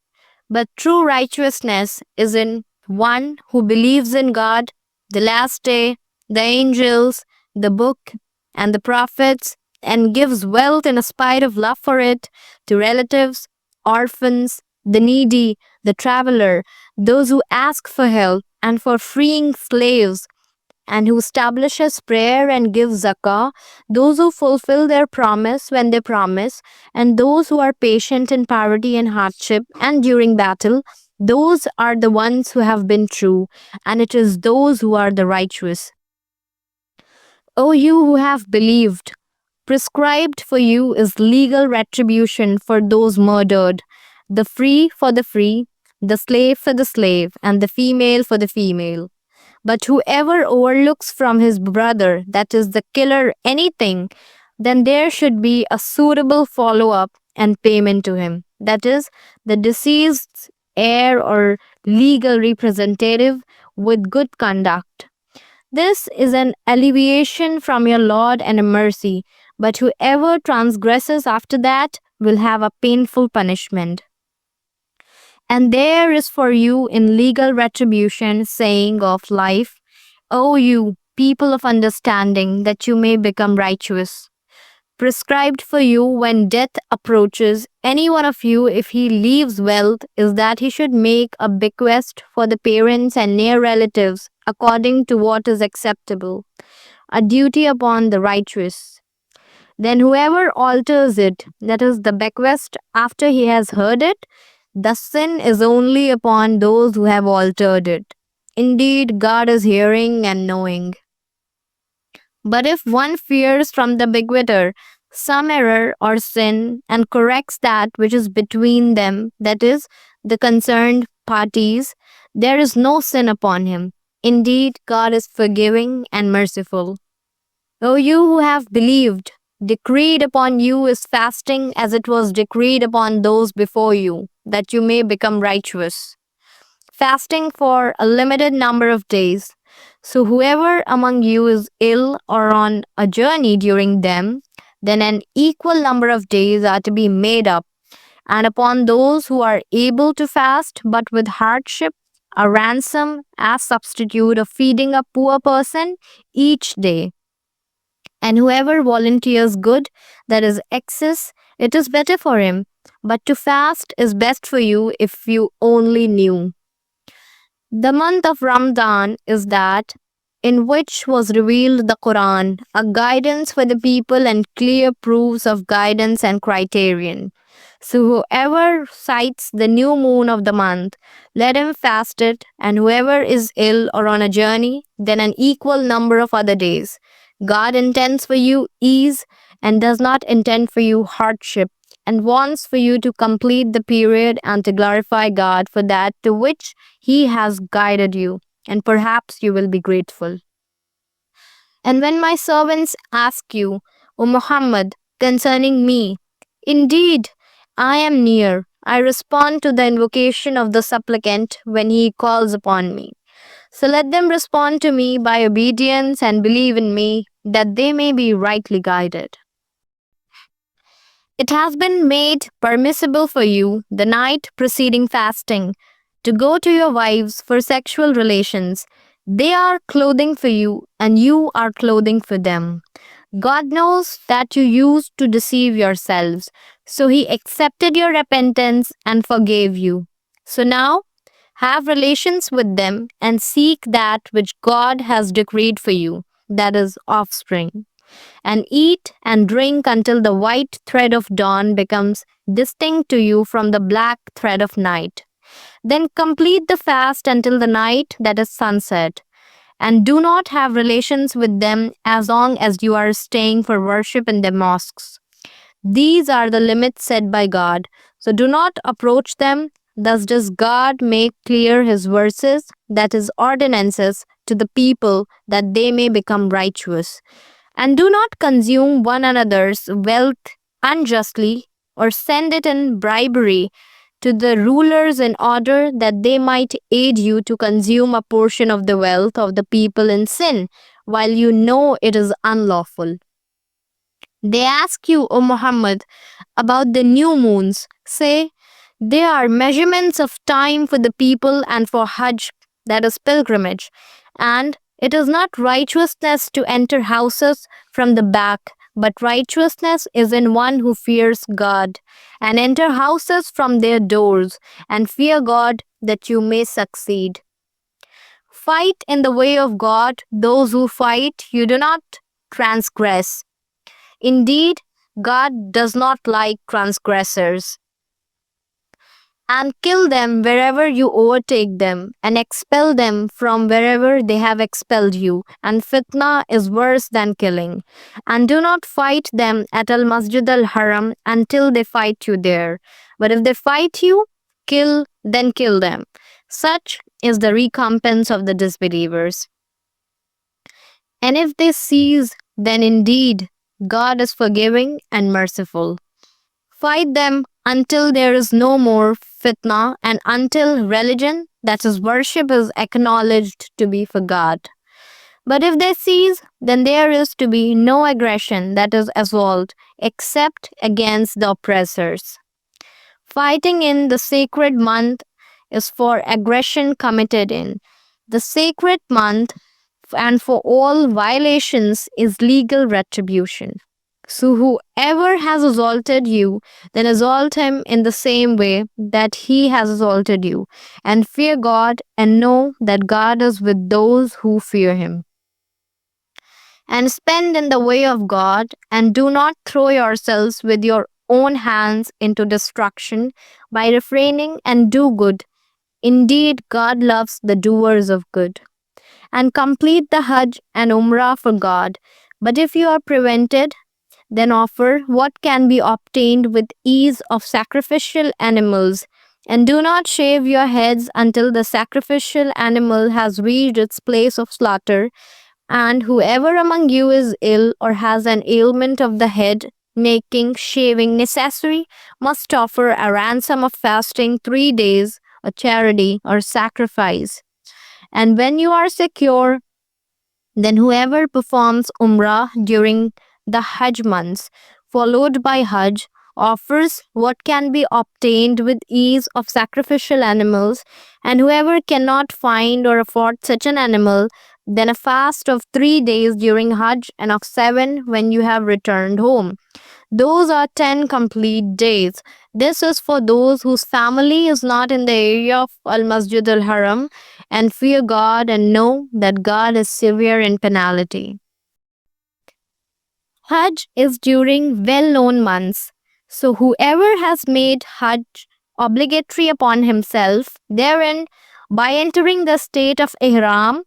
but true righteousness is in one who believes in God, the last day, the angels, the book, and the prophets, and gives wealth in a spite of love for it to relatives, orphans, the needy, the traveler, those who ask for help, and for freeing slaves, and who establishes prayer and gives zakah, those who fulfill their promise when they promise, and those who are patient in poverty and hardship and during battle, those are the ones who have been true, and it is those who are the righteous. O you who have believed, prescribed for you is legal retribution for those murdered, the free for the free, the slave for the slave, and the female for the female. But whoever overlooks from his brother, that is the killer, anything, then there should be a suitable follow up and payment to him. That is, the deceased's heir or legal representative with good conduct. This is an alleviation from your Lord and a mercy, but whoever transgresses after that will have a painful punishment. And there is for you in legal retribution saying of life, O you, people of understanding, that you may become righteous. Prescribed for you when death approaches any one of you, if he leaves wealth, is that he should make a bequest for the parents and near relatives according to what is acceptable, a duty upon the righteous. Then whoever alters it, that is the bequest, after he has heard it, the sin is only upon those who have altered it. Indeed, God is hearing and knowing. But if one fears from the bequester some error or sin and corrects that which is between them, that is, the concerned parties, there is no sin upon him. Indeed, God is forgiving and merciful. O you who have believed, decreed upon you is fasting as it was decreed upon those before you, that you may become righteous. Fasting for a limited number of days. So whoever among you is ill or on a journey during them, then an equal number of days are to be made up. And upon those who are able to fast but with hardship, a ransom as substitute of feeding a poor person each day. And whoever volunteers good, that is excess, it is better for him. But to fast is best for you if you only knew. The month of Ramadan is that in which was revealed the Quran, a guidance for the people and clear proofs of guidance and criterion. So whoever sights the new moon of the month, let him fast it, and whoever is ill or on a journey, then an equal number of other days. God intends for you ease and does not intend for you hardship, and wants for you to complete the period and to glorify God for that to which He has guided you, and perhaps you will be grateful. And when my servants ask you, O Muhammad, concerning me, indeed, I am near. I respond to the invocation of the supplicant when he calls upon me. So let them respond to me by obedience and believe in me, that they may be rightly guided. It has been made permissible for you, the night preceding fasting, to go to your wives for sexual relations. They are clothing for you, and you are clothing for them. God knows that you used to deceive yourselves, so He accepted your repentance and forgave you. So now, Have relations with them and seek that which God has decreed for you, that is, offspring. And eat and drink until the white thread of dawn becomes distinct to you from the black thread of night. Then complete the fast until the night, that is sunset. And do not have relations with them as long as you are staying for worship in their mosques. These are the limits set by God. So do not approach them. Thus does God make clear his verses, that is, ordinances, to the people that they may become righteous. And do not consume one another's wealth unjustly or send it in bribery to the rulers in order that they might aid you to consume a portion of the wealth of the people in sin, while you know it is unlawful. They ask you, O Muhammad, about the new moons. Say, they are measurements of time for the people and for Hajj, that is pilgrimage. And it is not righteousness to enter houses from the back, but righteousness is in one who fears God, and enter houses from their doors, and fear God that you may succeed. Fight in the way of God those who fight, you do not transgress. Indeed, God does not like transgressors. And kill them wherever you overtake them, and expel them from wherever they have expelled you. And fitna is worse than killing. And do not fight them at Al Masjid Al Haram until they fight you there. But if they fight you, then kill them. Such is the recompense of the disbelievers. And if they cease, then indeed God is forgiving and merciful. Fight them until there is no more fitna and until religion, that is worship, is acknowledged to be for God. But if they cease, then there is to be no aggression, that is assault, except against the oppressors. Fighting in the sacred month is for aggression committed in the sacred month, and for all violations is legal retribution. So whoever has assaulted you, then assault him in the same way that he has assaulted you. And fear God and know that God is with those who fear him. And spend in the way of God, and do not throw yourselves with your own hands into destruction by refraining, and do good. Indeed, God loves the doers of good. And complete the Hajj and Umrah for God. But if you are prevented, then offer what can be obtained with ease of sacrificial animals. And do not shave your heads until the sacrificial animal has reached its place of slaughter. And whoever among you is ill or has an ailment of the head, making shaving necessary, must offer a ransom of fasting 3 days, a charity or sacrifice. And when you are secure, then whoever performs Umrah during the Hajj months, followed by Hajj, offers what can be obtained with ease of sacrificial animals, and whoever cannot find or afford such an animal, then a fast of 3 days during Hajj and of 7 when you have returned home. Those are 10 complete days. This is for those whose family is not in the area of Al Masjid Al Haram, and fear God and know that God is severe in penalty. Hajj is during well known months. So whoever has made Hajj obligatory upon himself therein by entering the state of Ihram,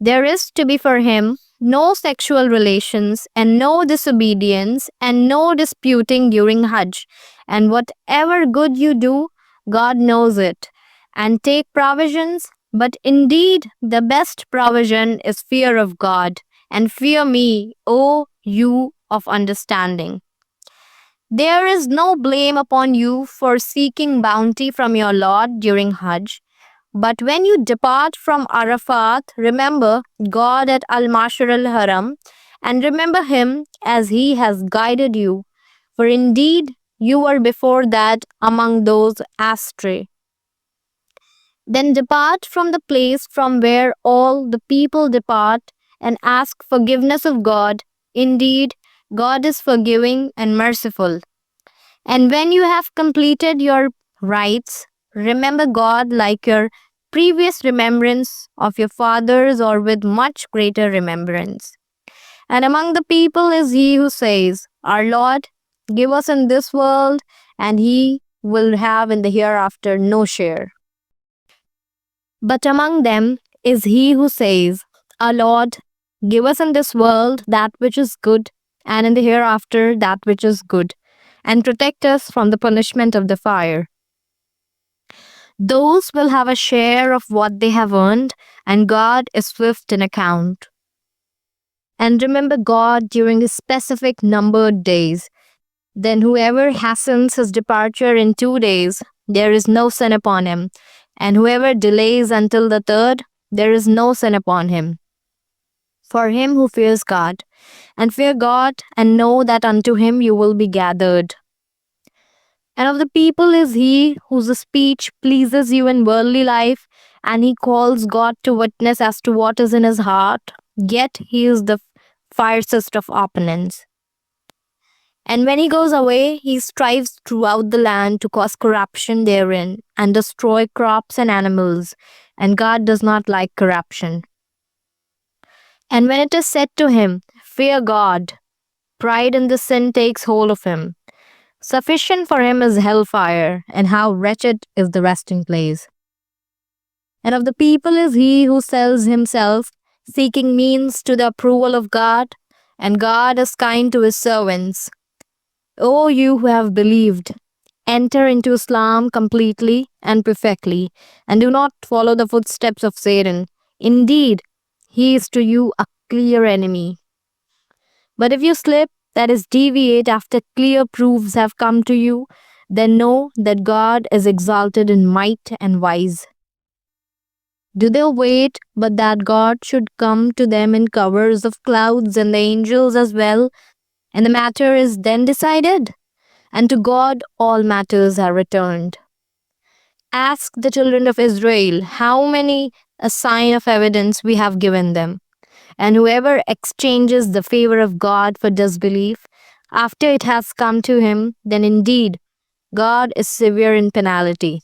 there is to be for him no sexual relations and no disobedience and no disputing during Hajj. And whatever good you do, God knows it. And take provisions, but indeed the best provision is fear of God. And fear me, O you of understanding. There is no blame upon you for seeking bounty from your Lord during Hajj. But when you depart from Arafat, remember God at Al-Mashar al-Haram, and remember him as he has guided you. For indeed you were before that among those astray. Then depart from the place from where all the people depart, and ask forgiveness of God. Indeed, God is forgiving and merciful. And when you have completed your rites, remember God like your previous remembrance of your fathers or with much greater remembrance. And among the people is he who says, Our Lord, give us in this world, and he will have in the hereafter no share. But among them is he who says, Our Lord, give us in this world that which is good, and in the hereafter that which is good, and protect us from the punishment of the fire. Those will have a share of what they have earned, and God is swift in account. And remember God during His specific numbered days. Then whoever hastens his departure in 2 days, there is no sin upon him. And whoever delays until the third, there is no sin upon him. For him who fears God, and fear God, and know that unto him you will be gathered. And of the people is he whose speech pleases you in worldly life, and he calls God to witness as to what is in his heart, yet he is the fiercest of opponents. And when he goes away, he strives throughout the land to cause corruption therein, and destroy crops and animals, and God does not like corruption. And when it is said to him, Fear God, pride in the sin takes hold of him. Sufficient for him is hellfire, and how wretched is the resting place. And of the people is he who sells himself, seeking means to the approval of God, and God is kind to his servants. O you who have believed, enter into Islam completely and perfectly, and do not follow the footsteps of Satan. Indeed, he is to you a clear enemy. But if you slip, that is, deviate after clear proofs have come to you, then know that God is exalted in might and wise. Do they wait but that God should come to them in covers of clouds and the angels as well, and the matter is then decided? And to God all matters are returned. Ask the children of Israel how many a sign of evidence we have given them. And whoever exchanges the favor of God for disbelief, after it has come to him, then indeed God is severe in penalty.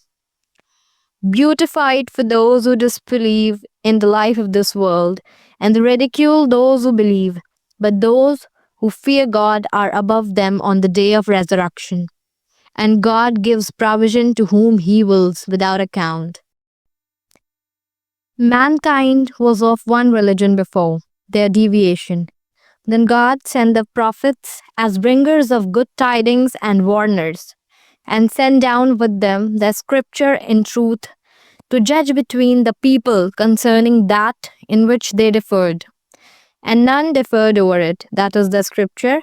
Beautified for those who disbelieve in the life of this world, and ridicule those who believe, but those who fear God are above them on the day of resurrection. And God gives provision to whom He wills without account. Mankind was of one religion before their deviation. Then God sent the prophets as bringers of good tidings and warners, and sent down with them the scripture in truth to judge between the people concerning that in which they differed. And none differed over it, that is the scripture,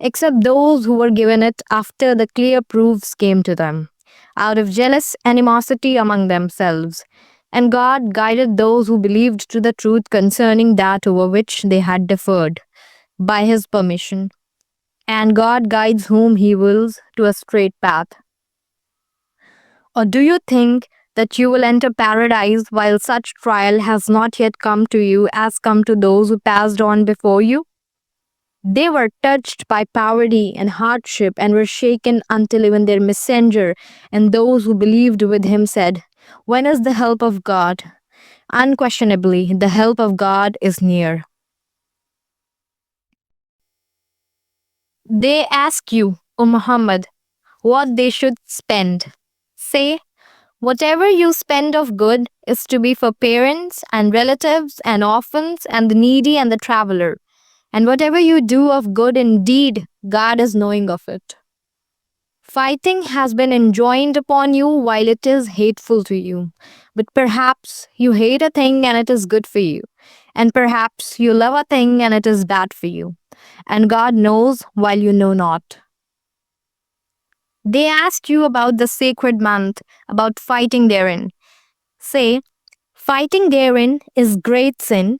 except those who were given it after the clear proofs came to them, out of jealous animosity among themselves. And God guided those who believed to the truth concerning that over which they had differed, by His permission. And God guides whom He wills to a straight path. Or do you think that you will enter paradise while such trial has not yet come to you as come to those who passed on before you? They were touched by poverty and hardship and were shaken until even their messenger and those who believed with him said, When is the help of God? Unquestionably, the help of God is near. They ask you, O Muhammad, what they should spend. Say, whatever you spend of good is to be for parents and relatives and orphans and the needy and the traveler. And whatever you do of good indeed, God is knowing of it. Fighting has been enjoined upon you while it is hateful to you. But perhaps you hate a thing and it is good for you. And perhaps you love a thing and it is bad for you. And God knows while you know not. They ask you about the sacred month, about fighting therein. Say, fighting therein is great sin,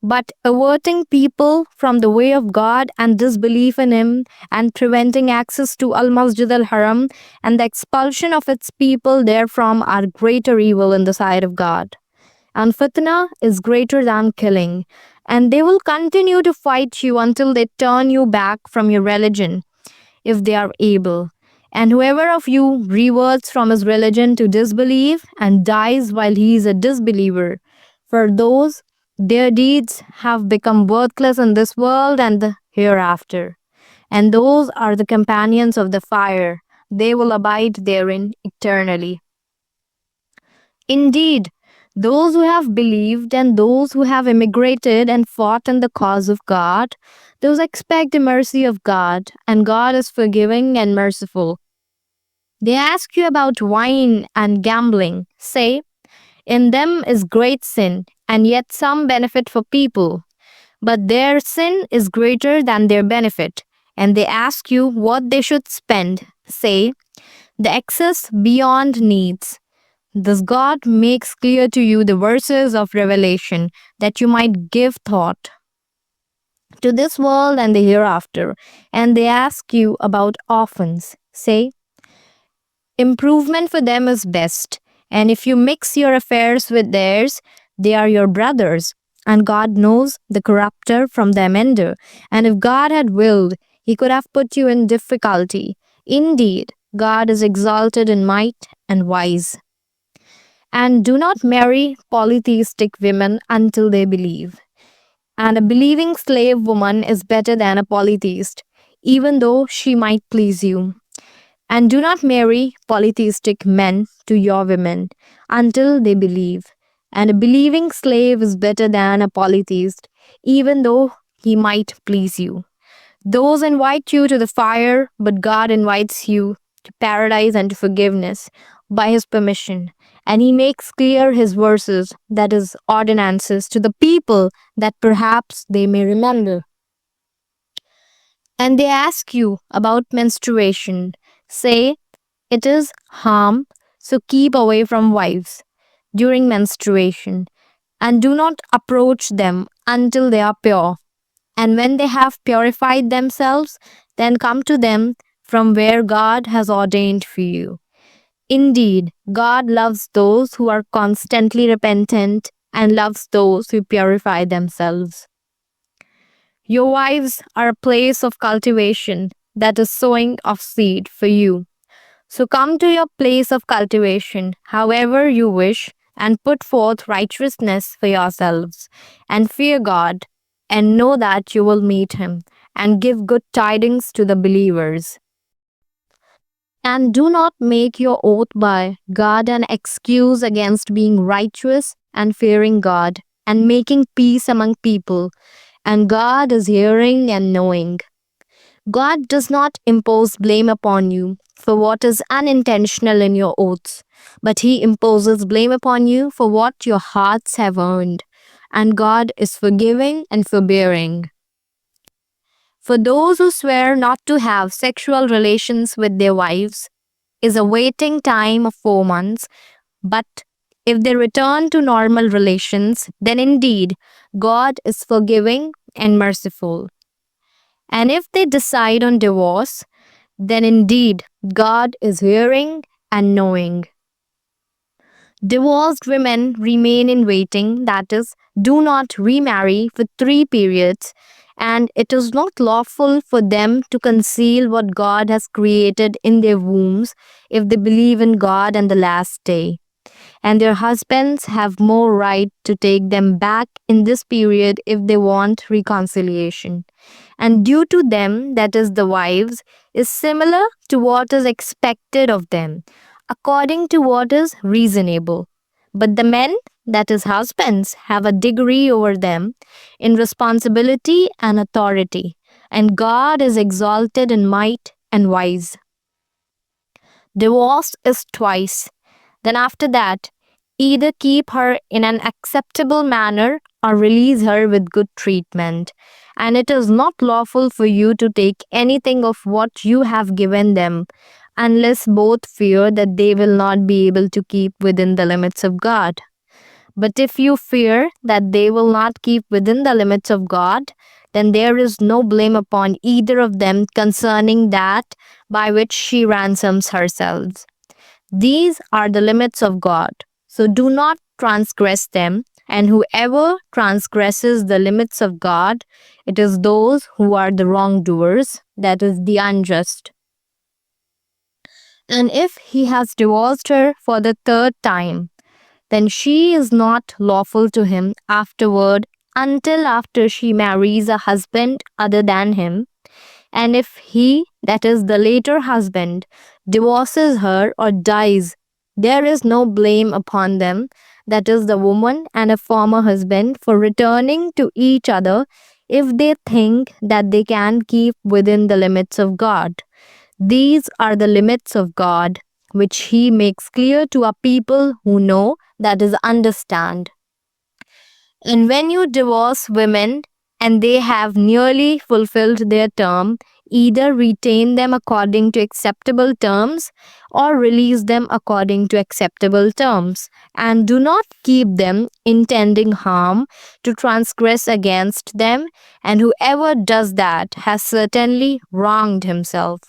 but averting people from the way of God and disbelief in Him and preventing access to Al-Masjid al-Haram and the expulsion of its people therefrom are greater evil in the sight of God. And fitna is greater than killing, and they will continue to fight you until they turn you back from your religion, if they are able. And whoever of you reverts from his religion to disbelief and dies while he is a disbeliever, for those, their deeds have become worthless in this world and the hereafter. And those are the companions of the fire. They will abide therein eternally. Indeed, those who have believed and those who have immigrated and fought in the cause of God, those expect the mercy of God, and God is forgiving and merciful. They ask you about wine and gambling. Say, in them is great sin, and yet some benefit for people. But their sin is greater than their benefit, and they ask you what they should spend. Say, the excess beyond needs. Thus, God makes clear to you the verses of Revelation that you might give thought to this world and the hereafter. And they ask you about orphans. Say, improvement for them is best. And if you mix your affairs with theirs, they are your brothers. And God knows the corrupter from the amender. And if God had willed, he could have put you in difficulty. Indeed, God is exalted in might and wise. And do not marry polytheistic women until they believe. And a believing slave woman is better than a polytheist, even though she might please you. And do not marry polytheistic men to your women until they believe. And a believing slave is better than a polytheist, even though he might please you. Those invite you to the fire, but God invites you to paradise and to forgiveness by his permission. And he makes clear his verses, that is, ordinances, to the people that perhaps they may remember. And they ask you about menstruation. Say, it is harm, so keep away from wives during menstruation, and do not approach them until they are pure. And when they have purified themselves, then come to them from where God has ordained for you. Indeed, God loves those who are constantly repentant and loves those who purify themselves. Your wives are a place of cultivation, that is sowing of seed for you. So come to your place of cultivation, however you wish, and put forth righteousness for yourselves, and fear God, and know that you will meet him, and give good tidings to the believers. And do not make your oath by God an excuse against being righteous and fearing God, and making peace among people, and God is hearing and knowing. God does not impose blame upon you for what is unintentional in your oaths, but he imposes blame upon you for what your hearts have earned. And God is forgiving and forbearing. For those who swear not to have sexual relations with their wives is a waiting time of 4 months, but if they return to normal relations, then indeed God is forgiving and merciful. And if they decide on divorce, then indeed God is hearing and knowing. Divorced women remain in waiting, that is, do not remarry for 3 periods, and it is not lawful for them to conceal what God has created in their wombs if they believe in God and the last day. And their husbands have more right to take them back in this period if they want reconciliation. And due to them, that is the wives, is similar to what is expected of them, according to what is reasonable. But the men, that is husbands, have a degree over them in responsibility and authority, and God is exalted in might and wise. Divorce is twice. Then after that, either keep her in an acceptable manner or release her with good treatment. And it is not lawful for you to take anything of what you have given them, unless both fear that they will not be able to keep within the limits of God. But if you fear that they will not keep within the limits of God, then there is no blame upon either of them concerning that by which she ransoms herself. These are the limits of God, so do not transgress them. And whoever transgresses the limits of God, it is those who are the wrongdoers, that is, the unjust. And if he has divorced her for the third time, then she is not lawful to him afterward until after she marries a husband other than him. And if he, that is the later husband, divorces her or dies, there is no blame upon them, that is the woman and a former husband, for returning to each other if they think that they can keep within the limits of God. These are the limits of God, which He makes clear to a people who know, that is, understand. And when you divorce women and they have nearly fulfilled their term, either retain them according to acceptable terms or release them according to acceptable terms, and do not keep them intending harm to transgress against them, and whoever does that has certainly wronged himself.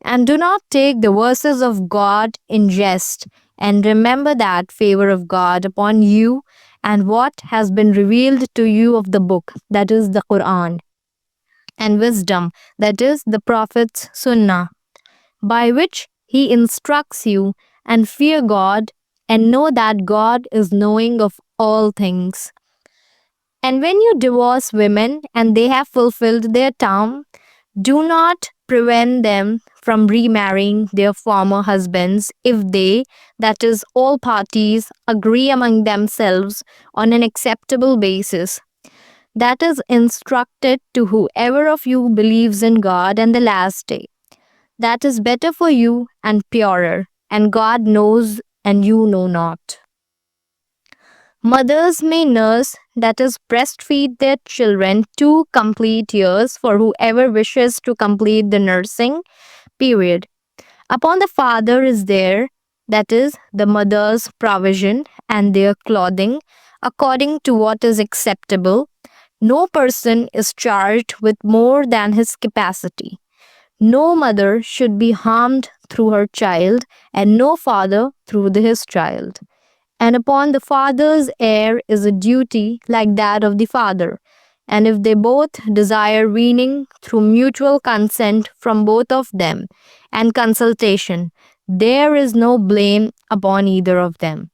And do not take the verses of God in jest, and remember that favor of God upon you and what has been revealed to you of the book, that is the Quran, and wisdom, that is the Prophet's Sunnah, by which he instructs you, and fear God, and know that God is knowing of all things. And when you divorce women and they have fulfilled their term, do not prevent them from remarrying their former husbands if they, that is, all parties, agree among themselves on an acceptable basis. That is instructed to whoever of you believes in God and the last day. That is better for you and purer, and God knows and you know not. Mothers may nurse, that is, breastfeed their children 2 complete years for whoever wishes to complete the nursing period. Upon the father is there, that is, the mother's provision and their clothing, according to what is acceptable. No person is charged with more than his capacity. No mother should be harmed through her child, and no father through his child. And upon the father's heir is a duty like that of the father. And if they both desire weaning through mutual consent from both of them and consultation, there is no blame upon either of them.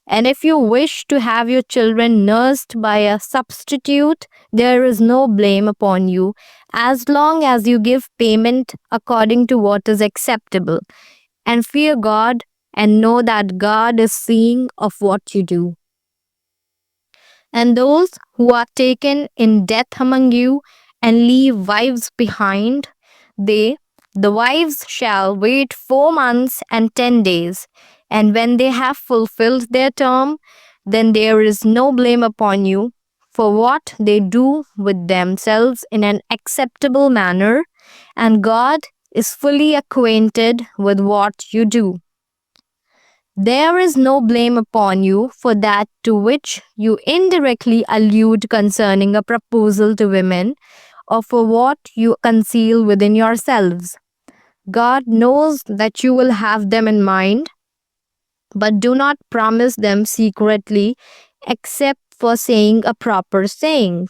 And if you wish to have your children nursed by a substitute, there is no blame upon you, as long as you give payment according to what is acceptable. And fear God, and know that God is seeing of what you do. And those who are taken in death among you and leave wives behind, they, the wives, shall wait 4 months and 10 days. And when they have fulfilled their term, then there is no blame upon you for what they do with themselves in an acceptable manner, and God is fully acquainted with what you do. There is no blame upon you for that to which you indirectly allude concerning a proposal to women, or for what you conceal within yourselves. God knows that you will have them in mind, but do not promise them secretly except for saying a proper saying.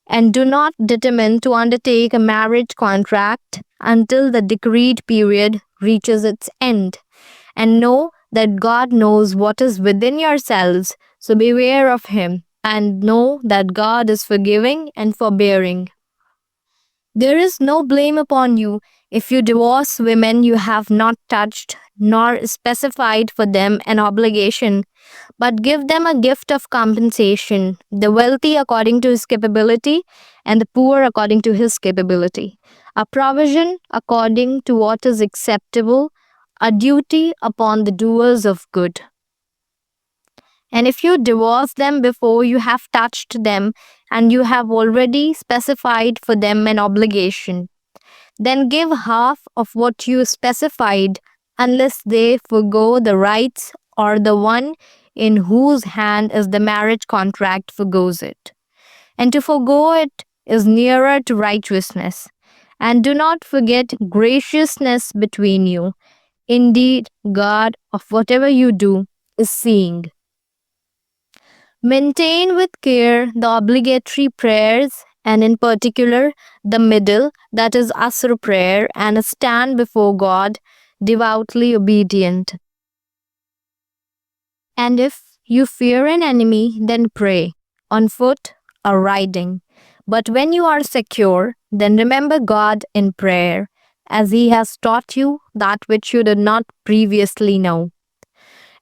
And do not determine to undertake a marriage contract until the decreed period reaches its end. And know that God knows what is within yourselves, so beware of Him, and know that God is forgiving and forbearing. There is no blame upon you if you divorce women you have not touched, nor specified for them an obligation, but give them a gift of compensation, the wealthy according to his capability, and the poor according to his capability, a provision according to what is acceptable, a duty upon the doers of good. And if you divorce them before you have touched them, and you have already specified for them an obligation, then give half of what you specified, unless they forego the rights or the one in whose hand is the marriage contract forgoes it. And to forego it is nearer to righteousness. And do not forget graciousness between you. Indeed, God, of whatever you do, is seeing. Maintain with care the obligatory prayers, and in particular the middle, that is Asr prayer, and a stand before God, devoutly obedient. And if you fear an enemy, then pray, on foot or riding. But when you are secure, then remember God in prayer, as He has taught you that which you did not previously know.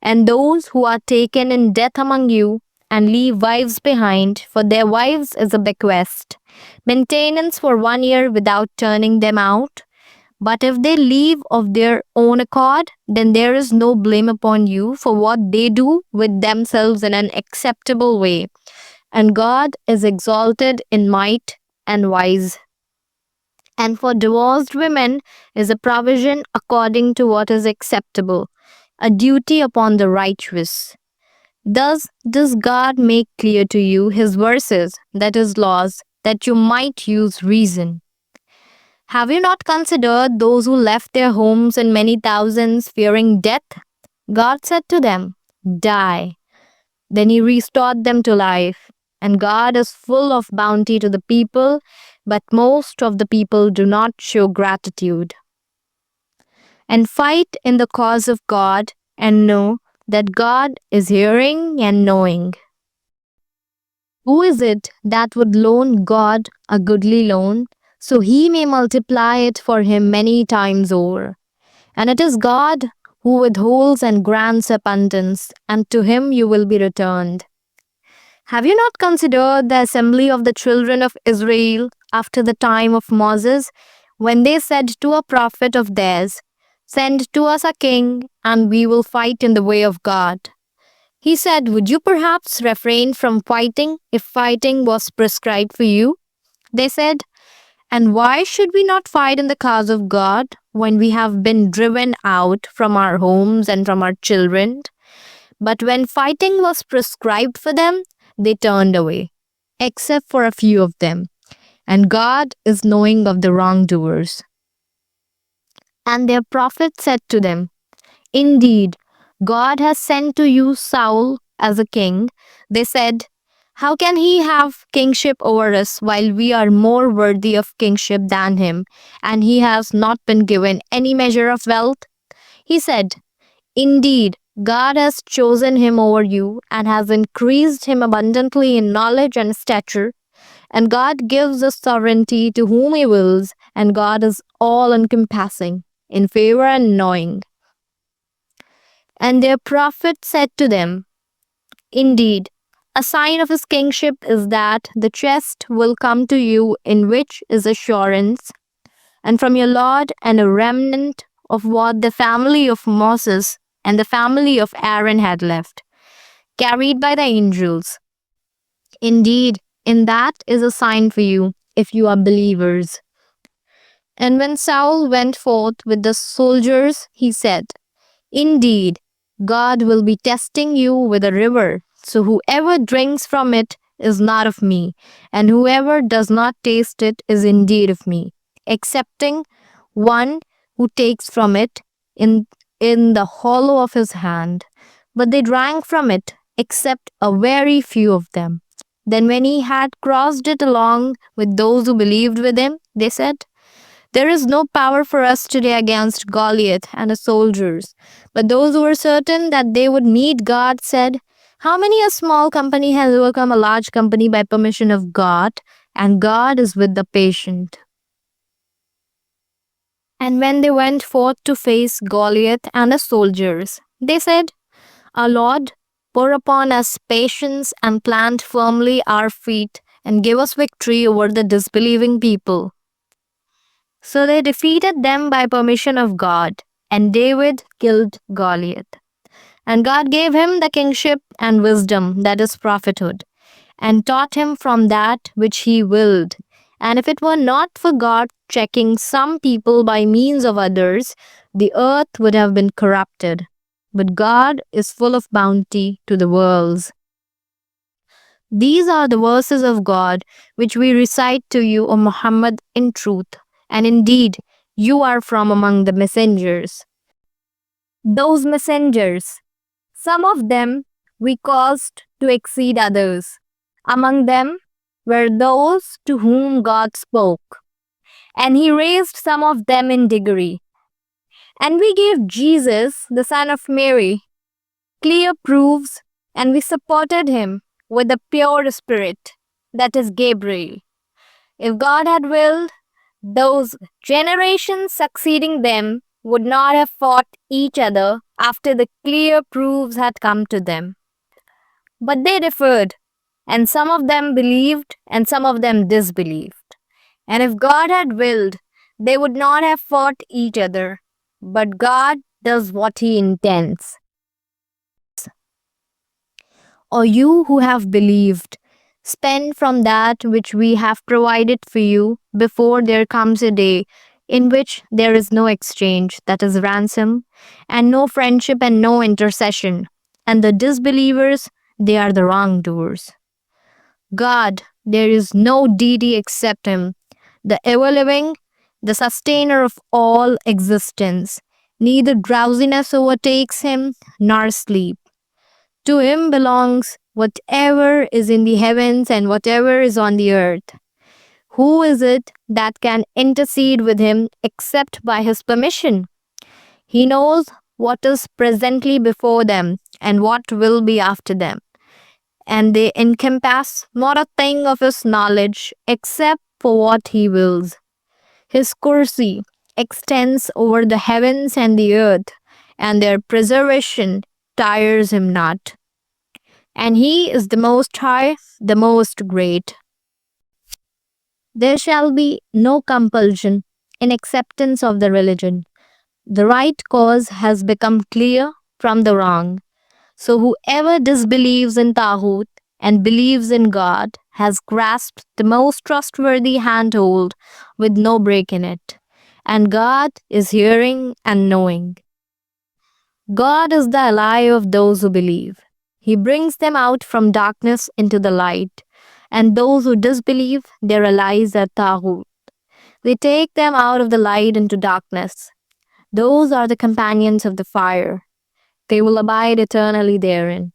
And those who are taken in death among you, and leave wives behind, for their wives is a bequest, maintenance for 1 year without turning them out. But if they leave of their own accord, then there is no blame upon you for what they do with themselves in an acceptable way. And God is exalted in might and wise. And for divorced women is a provision according to what is acceptable, a duty upon the righteous. Thus does God make clear to you His verses, that is, laws, that you might use reason. Have you not considered those who left their homes in many thousands, fearing death? God said to them, die. Then He restored them to life. And God is full of bounty to the people, but most of the people do not show gratitude. And fight in the cause of God, and know that God is hearing and knowing. Who is it that would loan God a goodly loan, so He may multiply it for him many times over? And it is God who withholds and grants abundance, and to Him you will be returned. Have you not considered the assembly of the children of Israel after the time of Moses, when they said to a prophet of theirs, send to us a king, and we will fight in the way of God? He said, would you perhaps refrain from fighting if fighting was prescribed for you? They said, and why should we not fight in the cause of God when we have been driven out from our homes and from our children? But when fighting was prescribed for them, they turned away, except for a few of them. And God is knowing of the wrongdoers. And their prophet said to them, indeed, God has sent to you Saul as a king. They said, how can he have kingship over us while we are more worthy of kingship than him, and he has not been given any measure of wealth? He said, indeed, God has chosen him over you and has increased him abundantly in knowledge and stature. And God gives the sovereignty to whom He wills, and God is all encompassing, in favor and knowing. And their prophet said to them, indeed, a sign of His kingship is that the chest will come to you in which is assurance, and from your Lord, and a remnant of what the family of Moses and the family of Aaron had left, carried by the angels. Indeed, in that is a sign for you, if you are believers. And when Saul went forth with the soldiers, he said, indeed, God will be testing you with a river, so whoever drinks from it is not of me, and whoever does not taste it is indeed of me, excepting one who takes from it in the hollow of his hand. But they drank from it, except a very few of them. Then when he had crossed it along with those who believed with him, they said, there is no power for us today against Goliath and his soldiers. But those who were certain that they would meet God said, how many a small company has overcome a large company by permission of God, and God is with the patient. And when they went forth to face Goliath and his soldiers, they said, our Lord, pour upon us patience and plant firmly our feet, and give us victory over the disbelieving people. So they defeated them by permission of God, and David killed Goliath. And God gave him the kingship and wisdom, that is prophethood, and taught him from that which he willed. And if it were not for God checking some people by means of others, the earth would have been corrupted. But God is full of bounty to the worlds. These are the verses of God which we recite to you, O Muhammad, in truth. And indeed, you are from among the messengers. Those messengers, some of them we caused to exceed others. Among them were those to whom God spoke, and He raised some of them in degree. And we gave Jesus, the son of Mary, clear proofs, and we supported him with the pure spirit, that is Gabriel. If God had willed, those generations succeeding them would not have fought each other after the clear proofs had come to them. But they differed, and some of them believed and some of them disbelieved. And if God had willed, they would not have fought each other. But God does what He intends. Or you who have believed, spend from that which we have provided for you before there comes a day in which there is no exchange, that is ransom, and no friendship and no intercession. And the disbelievers, they are the wrongdoers. God, there is no deity except Him, the ever living, the sustainer of all existence. Neither drowsiness overtakes Him nor sleep. To Him belongs whatever is in the heavens and whatever is on the earth. Who is it that can intercede with Him except by His permission? He knows what is presently before them and what will be after them, and they encompass not a thing of His knowledge except for what He wills. His kursi extends over the heavens and the earth, and their preservation tires Him not. And He is the Most High, the Most Great. There shall be no compulsion in acceptance of the religion. The right cause has become clear from the wrong. So whoever disbelieves in Taghut and believes in God has grasped the most trustworthy handhold with no break in it. And God is hearing and knowing. God is the ally of those who believe. He brings them out from darkness into the light. And those who disbelieve, their allies are Taghut. They take them out of the light into darkness. Those are the companions of the fire. They will abide eternally therein.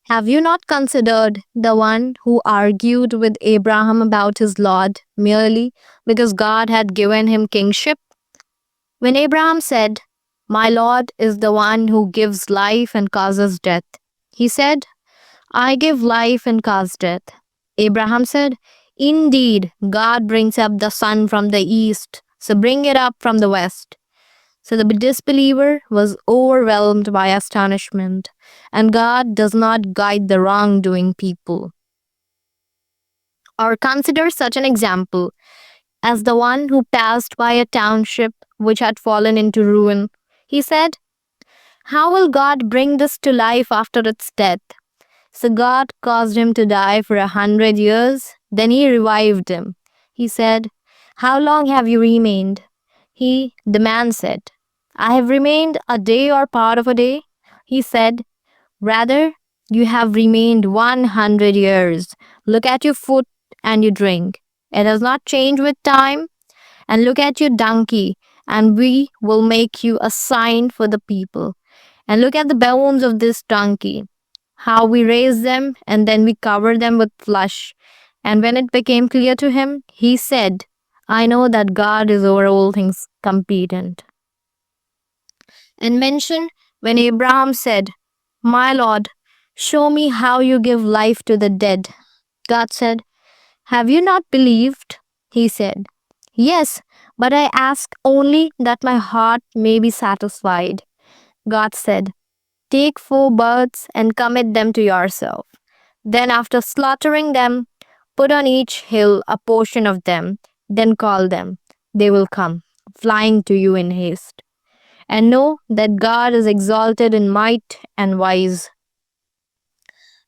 Have you not considered the one who argued with Abraham about his Lord merely because God had given him kingship? When Abraham said, "My Lord is the one who gives life and causes death," he said, "I give life and cause death." Abraham said, "Indeed, God brings up the sun from the east, so bring it up from the west." So the disbeliever was overwhelmed by astonishment, and God does not guide the wrongdoing people. Or consider such an example as the one who passed by a township which had fallen into ruin. He said, "How will God bring this to life after its death?" So God caused him to die for 100 years. Then He revived him. He said, "How long have you remained?" The man said, "I have remained a day or part of a day." He said, "Rather, you have remained 100 years. Look at your food and your drink. It has not changed with time. And look at your donkey, and we will make you a sign for the people. And look at the bones of this donkey, how we raised them, and then we covered them with flesh." And when it became clear to him, he said, "I know that God is over all things competent." And mention when Abraham said, "My Lord, show me how you give life to the dead." God said, "Have you not believed?" He said, "Yes, but I ask only that my heart may be satisfied." God said, "Take 4 birds and commit them to yourself. Then, after slaughtering them, put on each hill a portion of them, then call them. They will come, flying to you in haste. And know that God is exalted in might and wise."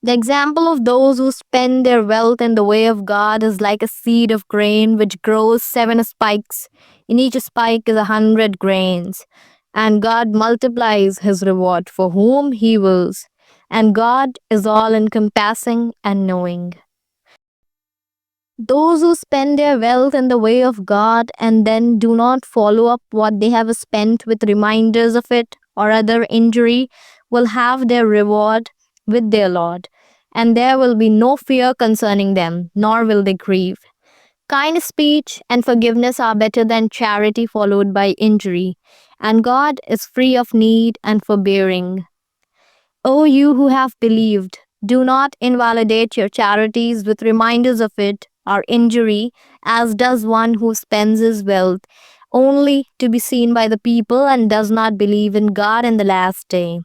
The example of those who spend their wealth in the way of God is like a seed of grain which grows 7 spikes. In each spike is 100 grains. And God multiplies His reward for whom He wills. And God is all encompassing and knowing. Those who spend their wealth in the way of God and then do not follow up what they have spent with reminders of it or other injury will have their reward with their Lord, and there will be no fear concerning them, nor will they grieve. Kind speech and forgiveness are better than charity followed by injury, and God is free of need and forbearing. O you who have believed, do not invalidate your charities with reminders of it or injury, as does one who spends his wealth only to be seen by the people and does not believe in God and the last day.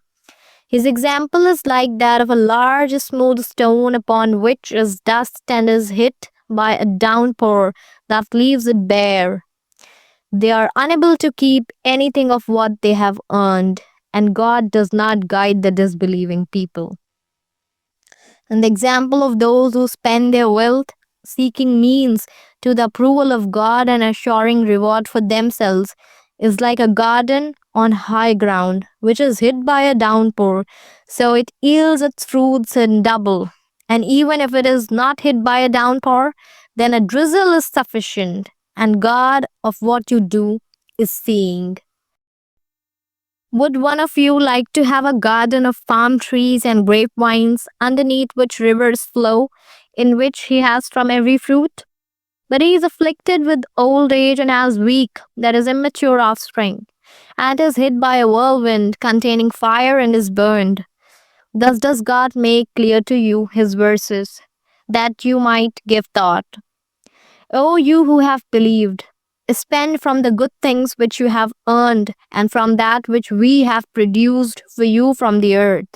His example is like that of a large smooth stone upon which is dust and is hit by a downpour that leaves it bare. They are unable to keep anything of what they have earned, and God does not guide the disbelieving people. And the example of those who spend their wealth seeking means to the approval of God and assuring reward for themselves is like a garden on high ground, which is hit by a downpour, so it yields its fruits in double. And even if it is not hit by a downpour, then a drizzle is sufficient, and God of what you do is seeing. Would one of you like to have a garden of palm trees and grapevines, underneath which rivers flow, in which he has from every fruit? But he is afflicted with old age and has weak, that is immature offspring, and is hit by a whirlwind containing fire and is burned. Thus does God make clear to you his verses, that you might give thought. O you who have believed, spend from the good things which you have earned and from that which we have produced for you from the earth,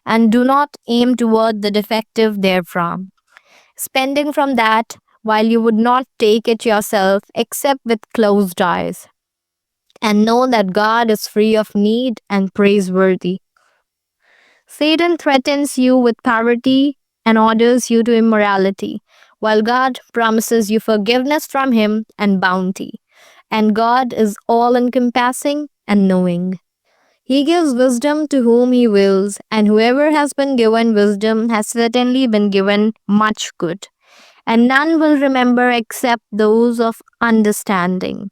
and do not aim toward the defective therefrom, spending from that while you would not take it yourself except with closed eyes, and know that God is free of need and praiseworthy. Satan threatens you with poverty and orders you to immorality, while God promises you forgiveness from him and bounty. And God is all encompassing and knowing. He gives wisdom to whom he wills, and whoever has been given wisdom has certainly been given much good. And none will remember except those of understanding.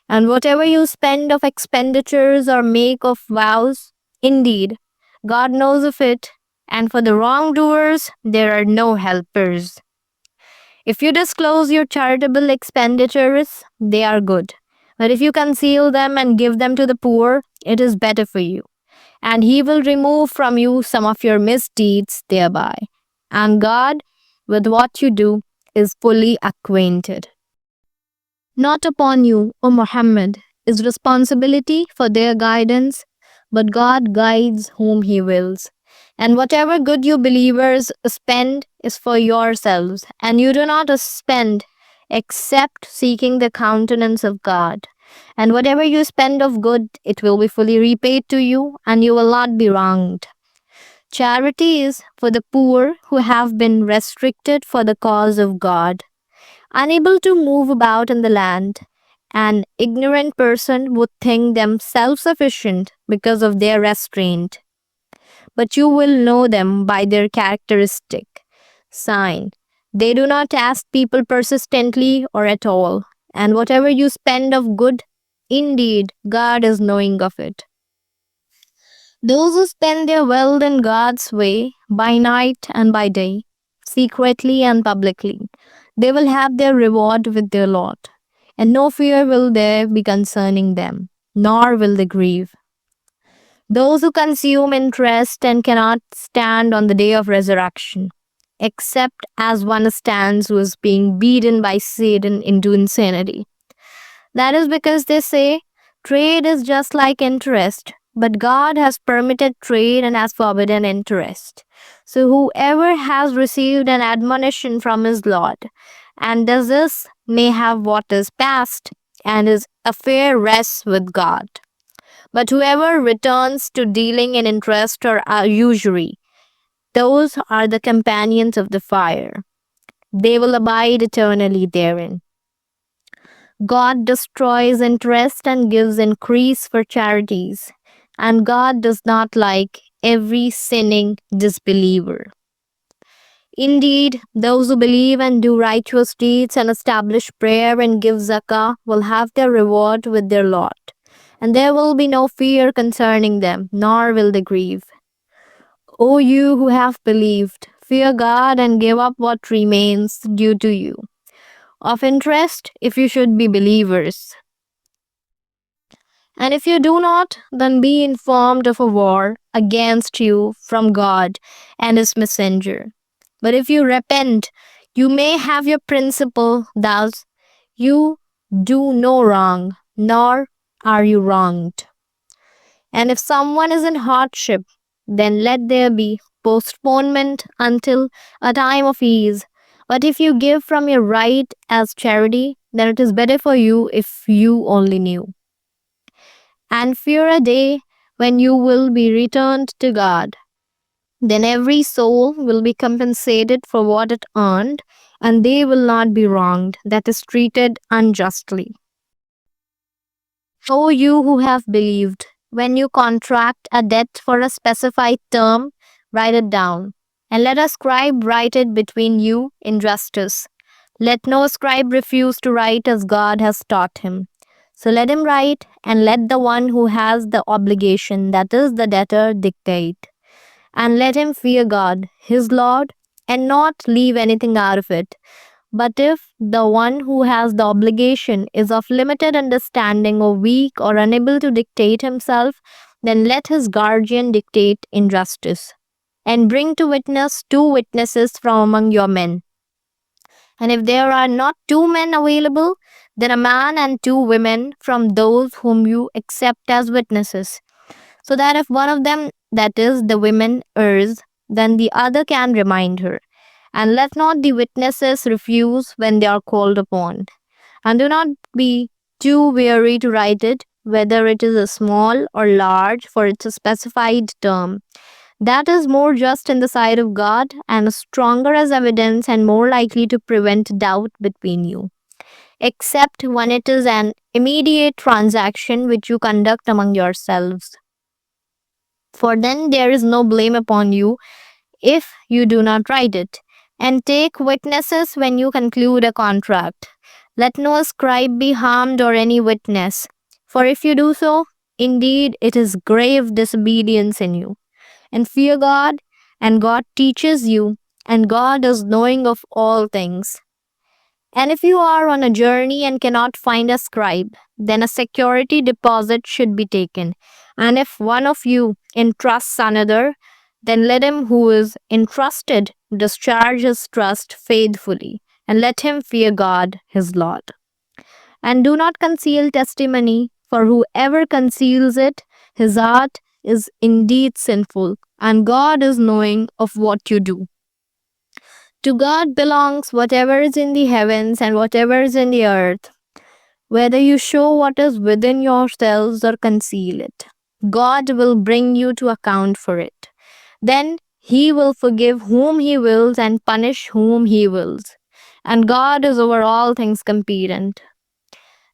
And whatever you spend of expenditures or make of vows, indeed, God knows of it, and for the wrongdoers there are no helpers. If you disclose your charitable expenditures, they are good. But if you conceal them and give them to the poor, it is better for you. And he will remove from you some of your misdeeds thereby. And God, with what you do, is fully acquainted. Not upon you, O Muhammad, is responsibility for their guidance, but God guides whom he wills. And whatever good you believers spend is for yourselves, and you do not spend except seeking the countenance of God. And whatever you spend of good, it will be fully repaid to you, and you will not be wronged. Charity is for the poor who have been restricted for the cause of God, unable to move about in the land. An ignorant person would think them self sufficient because of their restraint, but you will know them by their characteristic sign. They do not ask people persistently or at all, and whatever you spend of good, indeed, God is knowing of it. Those who spend their wealth in God's way, by night and by day, secretly and publicly, they will have their reward with their Lord, and no fear will there be concerning them, nor will they grieve. Those who consume interest and cannot stand on the day of resurrection, except as one stands who is being beaten by Satan into insanity. That is because they say trade is just like interest, but God has permitted trade and has forbidden interest. So whoever has received an admonition from his Lord and does this may have what is past and is a fair rest with God. But whoever returns to dealing in interest or usury, those are the companions of the fire. They will abide eternally therein. God destroys interest and gives increase for charities, and God does not like every sinning disbeliever. Indeed, those who believe and do righteous deeds and establish prayer and give zakah will have their reward with their Lord, and there will be no fear concerning them, nor will they grieve. O you who have believed, fear God and give up what remains due to you. of interest if you should be believers. And if you do not, then be informed of a war against you from God and His messenger. But if you repent, you may have your principle, thus you do no wrong, nor are you wronged. And if someone is in hardship, then let there be postponement until a time of ease. But if you give from your right as charity, then it is better for you if you only knew. And fear a day when you will be returned to God. Then every soul will be compensated for what it earned, and they will not be wronged, that is, treated unjustly. O you who have believed, when you contract a debt for a specified term, write it down, and let a scribe write it between you in justice. Let no scribe refuse to write as God has taught him. So let him write, and let the one who has the obligation, that is, the debtor, dictate. And let him fear God, his Lord, and not leave anything out of it. But if the one who has the obligation is of limited understanding or weak or unable to dictate himself, then let his guardian dictate in justice. And bring to witness 2 witnesses from among your men. And if there are not 2 men available, then a man and 2 women from those whom you accept as witnesses, so that if one of them, that is, the women, errs, then the other can remind her. And let not the witnesses refuse when they are called upon. And do not be too weary to write it, whether it is a small or large, for it's a specified term. That is more just in the sight of God, and stronger as evidence, and more likely to prevent doubt between you, except when it is an immediate transaction which you conduct among yourselves. For then there is no blame upon you if you do not write it. And take witnesses when you conclude a contract. Let no scribe be harmed or any witness. For if you do so, indeed it is grave disobedience in you. And fear God, and God teaches you, and God is knowing of all things. And if you are on a journey and cannot find a scribe, then a security deposit should be taken. And if one of you entrusts another, then let him who is entrusted discharge his trust faithfully, and let him fear God his Lord. And do not conceal testimony, for whoever conceals it, his heart is indeed sinful, and God is knowing of what you do. To God belongs whatever is in the heavens and whatever is in the earth, whether you show what is within yourselves or conceal it. God will bring you to account for it. Then He will forgive whom He wills and punish whom He wills. And God is over all things competent.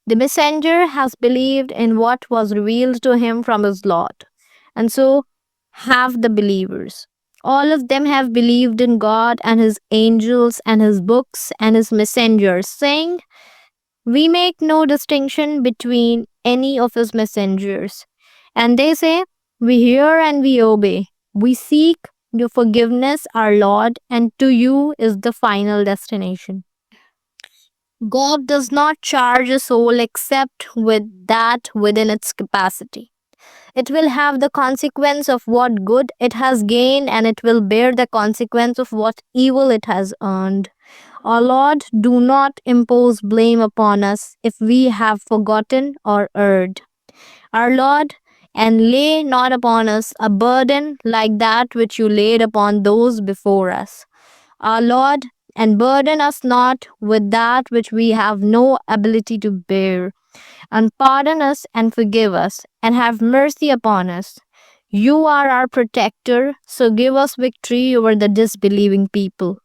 The messenger has believed in what was revealed to him from his Lord, and so have the believers. All of them have believed in God and His angels and His books and His messengers, saying, we make no distinction between any of His messengers. And they say, we hear and we obey. We seek your forgiveness, our Lord, and to you is the final destination. God does not charge a soul except with that within its capacity. It will have the consequence of what good it has gained, and it will bear the consequence of what evil it has earned. Our Lord, do not impose blame upon us if we have forgotten or erred. Our Lord, and lay not upon us a burden like that which you laid upon those before us. Our Lord, and burden us not with that which we have no ability to bear, and pardon us and forgive us, and have mercy upon us. You are our protector, so give us victory over the disbelieving people.